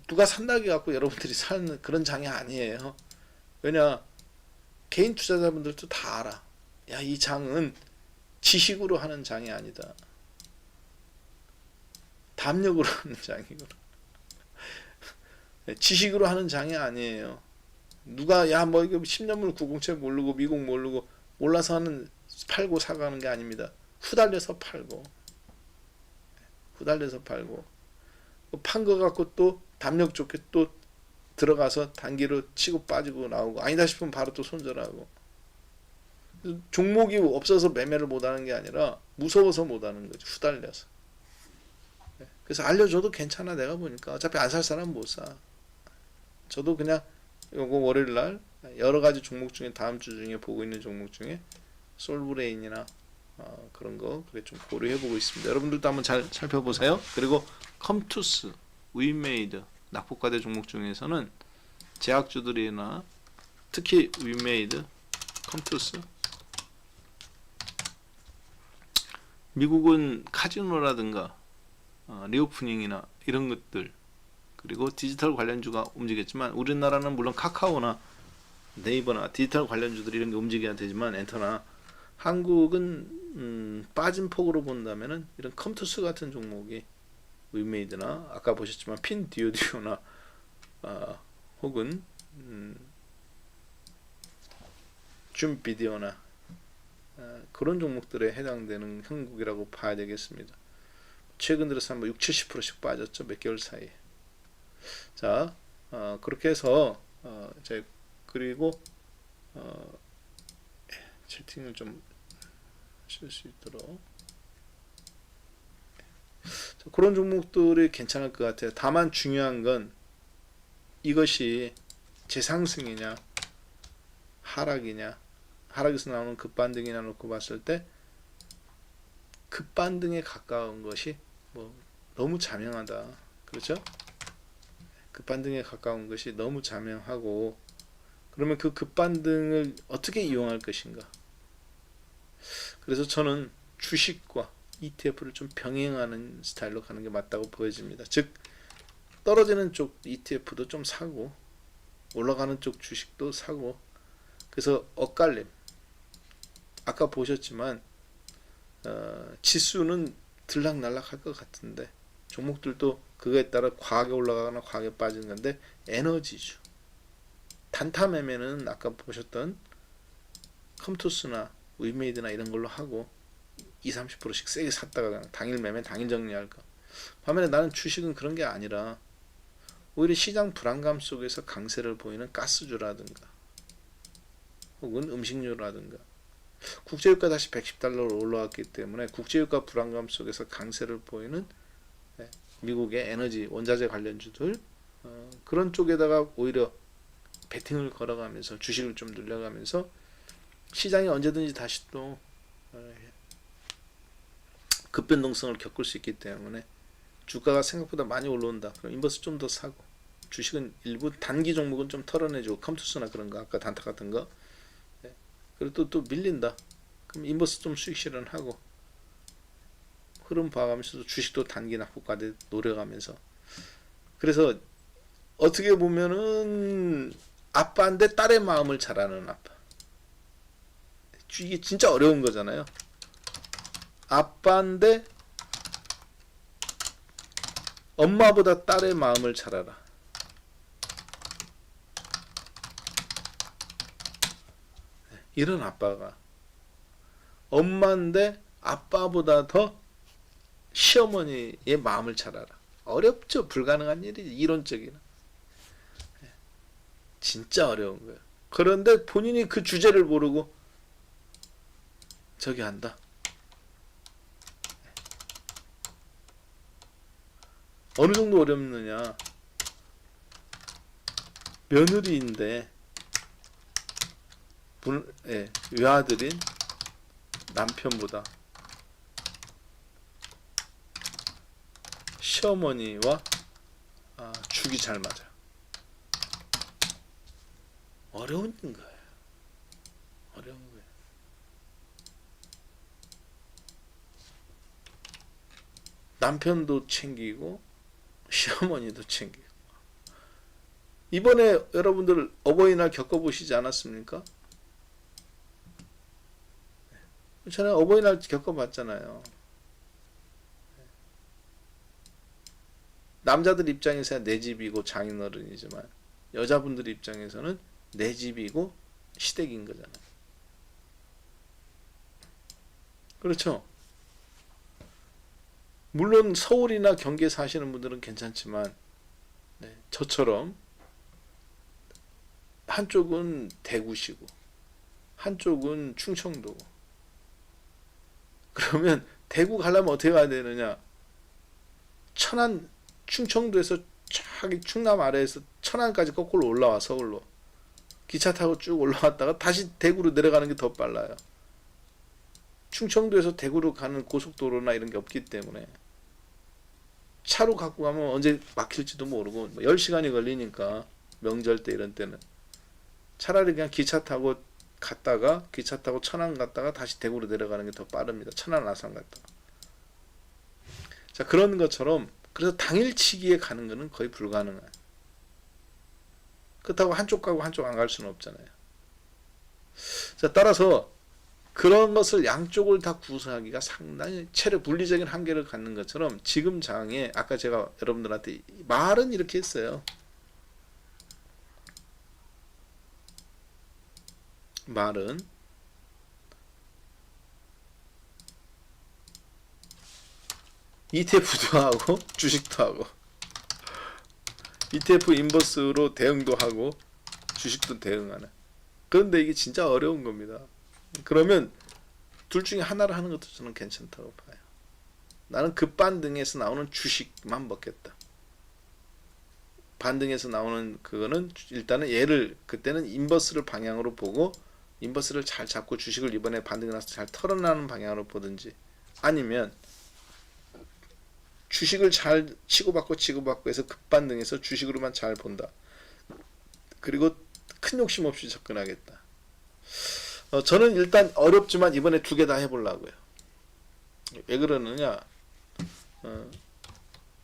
누가 산다고 갖고 여러분들이 사는 그런 장이 아니에요. 왜냐 개인 투자자분들도 다 알아. 야 이 장은 지식으로 하는 장이 아니다. 담력으로 하는 장이구나. 지식으로 하는 장이 아니에요. 누가 야 뭐 이거 10년물 907 모르고 미국 모르고 몰라서 하는 팔고 사가는 게 아닙니다. 후달려서 팔고 판 거 갖고 또 담력 좋게 또 들어가서 단기로 치고 빠지고 나오고 아니다 싶으면 바로 또 손절하고. 종목이 없어서 매매를 못하는 게 아니라 무서워서 못하는 거죠. 후달려서. 그래서 알려줘도 괜찮아. 내가 보니까 어차피 안 살 사람 못 사. 저도 그냥 요거 월요일날 여러 가지 종목 중에 다음 주 중에 보고 있는 종목 중에 솔브레인이나 그런 거 그래 좀 고려해 보고 있습니다. 여러분들도 한번 잘 살펴보세요. 그리고 컴투스, 위메이드 낙폭과대 종목 중에서는 제약주들이나 특히 위메이드, 컴투스 미국은 카지노라든가 리오프닝이나 이런 것들 그리고 디지털 관련주가 움직였지만 우리나라는 물론 카카오나 네이버나 디지털 관련주들 이런 게 움직여야 되지만 엔터나 한국은 빠진 폭으로 본다면은 이런 컴투스 같은 종목이 위메이드나 아까 보셨지만 핀듀오디오나 혹은 줌비디오나 그런 종목들에 해당되는 형국이라고 봐야 되겠습니다. 최근 들어서 한 60-70%씩 빠졌죠. 몇 개월 사이에. 자, 그렇게 해서 이제 그리고 채팅을 좀 하실 수 있도록 자, 그런 종목들이 괜찮을 것 같아요. 다만 중요한 건 이것이 재상승이냐 하락이냐 하락에서 나오는 급반등이나 놓고 봤을 때 급반등에 가까운 것이 뭐 너무 자명하다. 그렇죠? 급반등에 가까운 것이 너무 자명하고 그러면 그 급반등을 어떻게 이용할 것인가? 그래서 저는 주식과 ETF를 좀 병행하는 스타일로 가는 게 맞다고 보여집니다. 즉 떨어지는 쪽 ETF도 좀 사고 올라가는 쪽 주식도 사고 그래서 엇갈림 아까 보셨지만 지수는 들락날락 할 것 같은데 종목들도 그거에 따라 과하게 올라가거나 과하게 빠지는 건데 에너지주 단타 매매는 아까 보셨던 컴투스나 위메이드나 이런 걸로 하고 20-30%씩 세게 샀다가 그냥 당일 매매 당일 정리할까. 반면에 나는 주식은 그런 게 아니라 오히려 시장 불안감 속에서 강세를 보이는 가스주라든가 혹은 음식료라든가 국제유가 다시 110달러로 올라왔기 때문에 국제유가 불안감 속에서 강세를 보이는 미국의 에너지 원자재 관련주들 그런 쪽에다가 오히려 베팅을 걸어가면서 주식을 좀 늘려가면서 시장이 언제든지 다시 또 급변동성을 겪을 수 있기 때문에 주가가 생각보다 많이 올라온다. 그럼 인버스 좀 더 사고 주식은 일부 단기 종목은 좀 털어내주고 컴투스나 그런 거 아까 단타 같은 거 그리고 또 밀린다. 그럼 인버스 좀 수익 실현하고 흐름 봐가면서 주식도 단기 낙폭과대 노려가면서 그래서 어떻게 보면은 아빠인데 딸의 마음을 잘 아는 아빠. 이게 진짜 어려운 거잖아요. 아빠인데 엄마보다 딸의 마음을 잘 알아. 이런 아빠가 엄마인데 아빠보다 더 시어머니의 마음을 잘 알아. 어렵죠. 불가능한 일이지. 이론적이나. 진짜 어려운 거예요. 그런데 본인이 그 주제를 모르고 저기 한다. 어느 정도 어렵느냐. 며느리인데 외아들인 남편보다 시어머니와 죽이 잘 맞아요. 어려운 거예요. 어려운 거예요. 남편도 챙기고 시어머니도 챙기고. 이번에 여러분들 어버이날 겪어보시지 않았습니까? 저는 어버이날 겪어봤잖아요. 남자들 입장에서야 내 집이고 장인어른이지만 여자분들 입장에서는 내 집이고 시댁인 거잖아요. 그렇죠? 물론 서울이나 경기에 사시는 분들은 괜찮지만 네, 저처럼 한쪽은 대구시고 한쪽은 충청도고 그러면 대구 가려면 어떻게 가야 되느냐? 천안 충청도에서 저기 충남 아래에서 천안까지 거꾸로 올라와 서울로 기차 타고 쭉 올라왔다가 다시 대구로 내려가는 게 더 빨라요. 충청도에서 대구로 가는 고속도로나 이런 게 없기 때문에 차로 갖고 가면 언제 막힐지도 모르고 10시간이 걸리니까 명절 때 이런 때는 차라리 그냥 기차 타고 갔다가 기차 타고 천안 갔다가 다시 대구로 내려가는 게 더 빠릅니다. 천안 아산 갔다가. 자, 그런 것처럼 그래서 당일치기에 가는 거는 거의 불가능한. 그렇다고 한쪽 가고 한쪽 안 갈 수는 없잖아요. 자, 따라서 그런 것을 양쪽을 다 구사하기가 상당히 체력 물리적인 한계를 갖는 것처럼 지금 장에 아까 제가 여러분들한테 말은 이렇게 했어요. 말은 ETF도 하고 주식도 하고 ETF 인버스로 대응도 하고 주식도 대응하는. 그런데 이게 진짜 어려운 겁니다. 그러면 둘 중에 하나를 하는 것도 저는 괜찮다고 봐요. 나는 급반등에서 나오는 주식만 먹겠다. 반등에서 나오는 그거는 일단은 얘를 그때는 인버스를 방향으로 보고 인버스를 잘 잡고 주식을 이번에 반등이 나서 잘 털어나는 방향으로 보든지 아니면 주식을 잘 치고받고 해서 급반등해서 주식으로만 잘 본다. 그리고 큰 욕심 없이 접근하겠다. 저는 일단 어렵지만 이번에 두 개 다 해보려고요. 왜 그러느냐?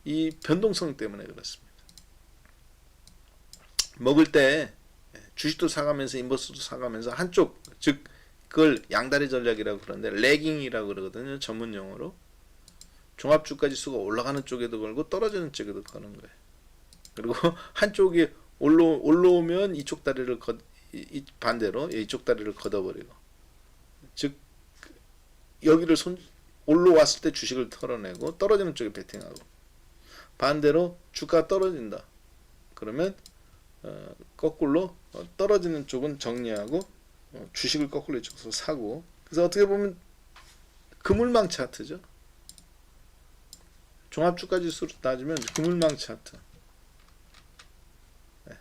이 변동성 때문에 그렇습니다. 먹을 때 주식도 사가면서 인버스도 사가면서 한쪽, 즉 그걸 양다리 전략이라고 그러는데 레깅이라고 그러거든요. 전문 용어로. 종합주가지수가 올라가는 쪽에도 걸고 떨어지는 쪽에도 거는 거예요. 그리고 한쪽이 올라오면 이쪽 다리를 반대로 이쪽 다리를 걷어버리고, 즉 여기를 올라왔을 때 주식을 털어내고 떨어지는 쪽에 베팅하고, 반대로 주가가 떨어진다 그러면 거꾸로 떨어지는 쪽은 정리하고 주식을 거꾸로 이쪽에서 사고. 그래서 어떻게 보면 그물망 차트죠. 종합주가지수로 따지면 그물망 차트. 네.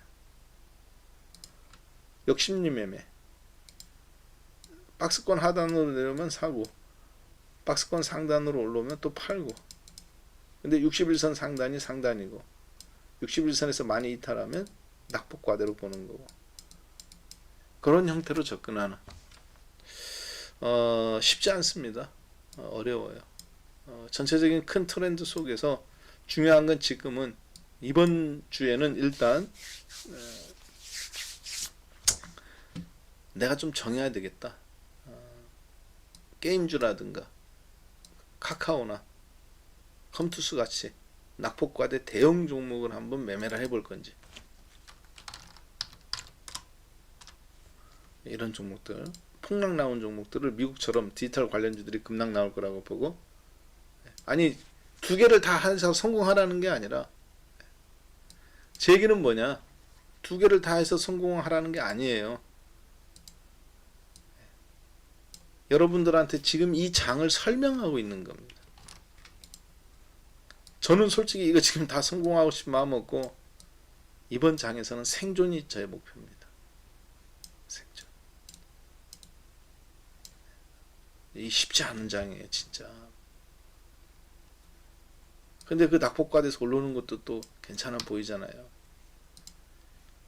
욕심리 매매. 박스권 하단으로 내려오면 사고, 박스권 상단으로 올라오면 또 팔고. 근데 61선 상단이 상단이고 61선에서 많이 이탈하면 낙폭과대로 보는 거고, 그런 형태로 접근하는. 쉽지 않습니다. 어려워요. 전체적인 큰 트렌드 속에서 중요한 건 지금은 이번 주에는 일단 내가 좀 정해야 되겠다. 게임주라든가 카카오나 컴투스 같이 낙폭과대 대형 종목을 한번 매매를 해볼 건지, 이런 종목들, 폭락 나온 종목들을 미국처럼 디지털 관련주들이 급락 나올 거라고 보고, 아니 두 개를 다 해서 성공하라는 게 아니라, 제 얘기는 뭐냐, 두 개를 다 해서 성공하라는 게 아니에요. 여러분들한테 지금 이 장을 설명하고 있는 겁니다. 저는 솔직히 이거 지금 다 성공하고 싶은 마음 없고, 이번 장에서는 생존이 저의 목표입니다. 생존. 이 쉽지 않은 장이에요, 진짜. 근데 그 낙폭과대에서 올라오는 것도 또 괜찮아 보이잖아요.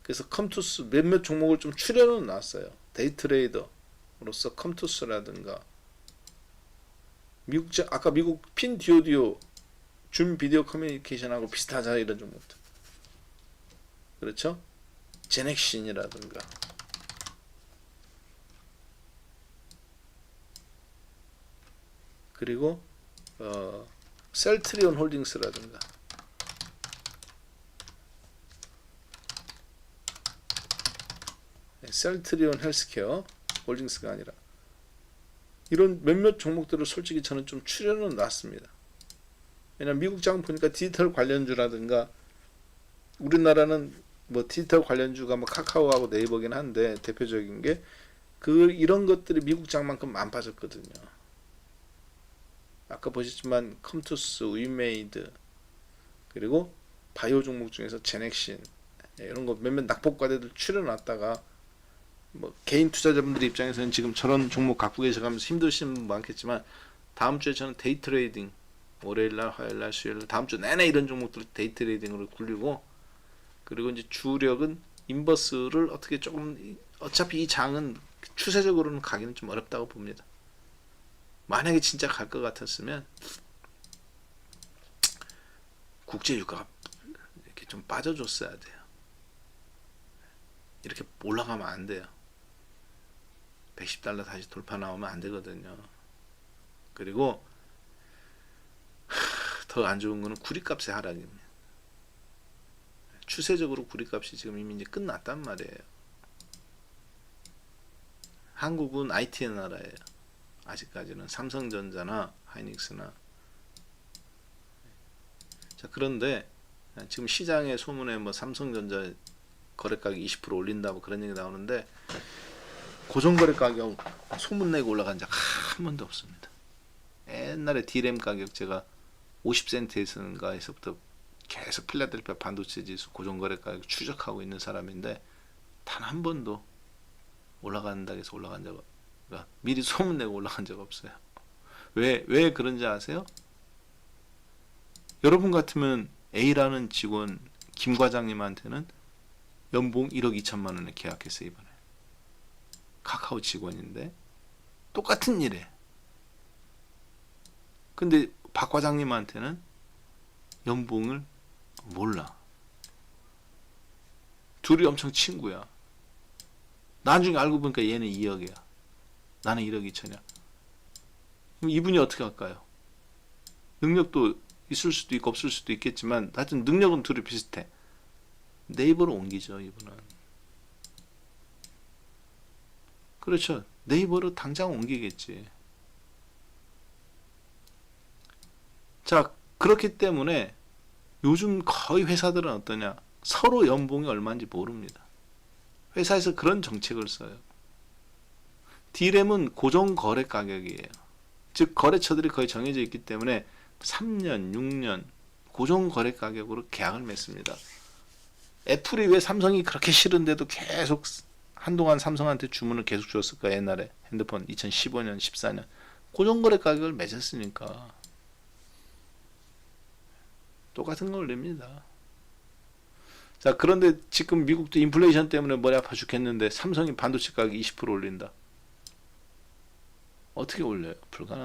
그래서 컴투스 몇몇 종목을 좀 추려는 놨어요. 데이트레이더로서 컴투스라든가, 아까 미국 핀디오디오 줌 비디오 커뮤니케이션하고 비슷하잖아요, 이런 종목들. 그렇죠? 제넥신이라든가, 그리고 셀트리온 홀딩스라든가, 셀트리온 헬스케어 홀딩스가 아니라 이런 몇몇 종목들을 솔직히 저는 좀 추려는 놨습니다. 왜냐면 미국 장 보니까 디지털 관련주라든가 우리나라는 뭐 디지털 관련주가 뭐 카카오하고 네이버긴 한데 대표적인 게 이런 것들이 미국 장만큼 안 빠졌거든요. 아까 보셨지만 컴투스, 위메이드 그리고 바이오 종목 중에서 제넥신 이런 거 몇몇 낙폭과대들 추려놨다가 뭐 개인 투자자분들 입장에서는 지금 저런 종목 갖고 계셔가면서 힘드신 분 많겠지만 다음 주에 저는 데이 트레이딩 월요일날, 화요일날, 수요일날 다음 주 내내 이런 종목들 데이 트레이딩으로 굴리고 그리고 이제 주력은 인버스를 어떻게 조금 어차피 이 장은 추세적으로는 가기는 좀 어렵다고 봅니다. 만약에 진짜 갈 것 같았으면 국제 유가가 이렇게 좀 빠져줬어야 돼요. 이렇게 올라가면 안 돼요. 110달러 다시 돌파 나오면 안 되거든요. 그리고 더 안 좋은 거는 구리값의 하락입니다. 추세적으로 구리값이 지금 이미 이제 끝났단 말이에요. 한국은 IT의 나라예요. 아직까지는 삼성전자나 하이닉스나. 자, 그런데 지금 시장의 소문에 뭐 삼성전자 거래가격 20% 올린다 뭐 그런 얘기 나오는데 고정거래 가격 소문 내고 올라간 적 한 번도 없습니다. 옛날에 D램 가격 제가 50센트에서부터 계속 필라델피아 반도체 지수 고정거래 가격 추적하고 있는 사람인데 단 한 번도 올라간다고 해서 올라간 적 그러니까 미리 소문 내고 올라간 적 없어요. 왜 그런지 아세요? 여러분 같으면 A라는 직원 김 과장님한테는 연봉 1억 2천만 원에 계약했어요. 이번에 카카오 직원인데 똑같은 일에 근데 박 과장님한테는 연봉을 몰라. 둘이 엄청 친구야. 나중에 알고 보니까 얘는 2억이야. 나는 1억 2천이야. 그럼 이분이 어떻게 할까요? 능력도 있을 수도 있고 없을 수도 있겠지만 하여튼 능력은 둘이 비슷해. 네이버로 옮기죠. 이분은. 그렇죠. 네이버로 당장 옮기겠지. 자, 그렇기 때문에 요즘 거의 회사들은 어떠냐? 서로 연봉이 얼마인지 모릅니다. 회사에서 그런 정책을 써요. D램은 고정 거래 가격이에요. 즉 거래처들이 거의 정해져 있기 때문에 3년, 6년 고정 거래 가격으로 계약을 맺습니다. 애플이 왜 삼성이 그렇게 싫은데도 계속 한동안 삼성한테 주문을 계속 줬을까? 옛날에 핸드폰 2015년, 14년 고정 거래 가격을 맺었으니까 똑같은 걸 올립니다. 자, 그런데 지금 미국도 인플레이션 때문에 머리 아파 죽겠는데 삼성이 반도체 가격 20% 올린다. 어떻게 올려요? 불가능.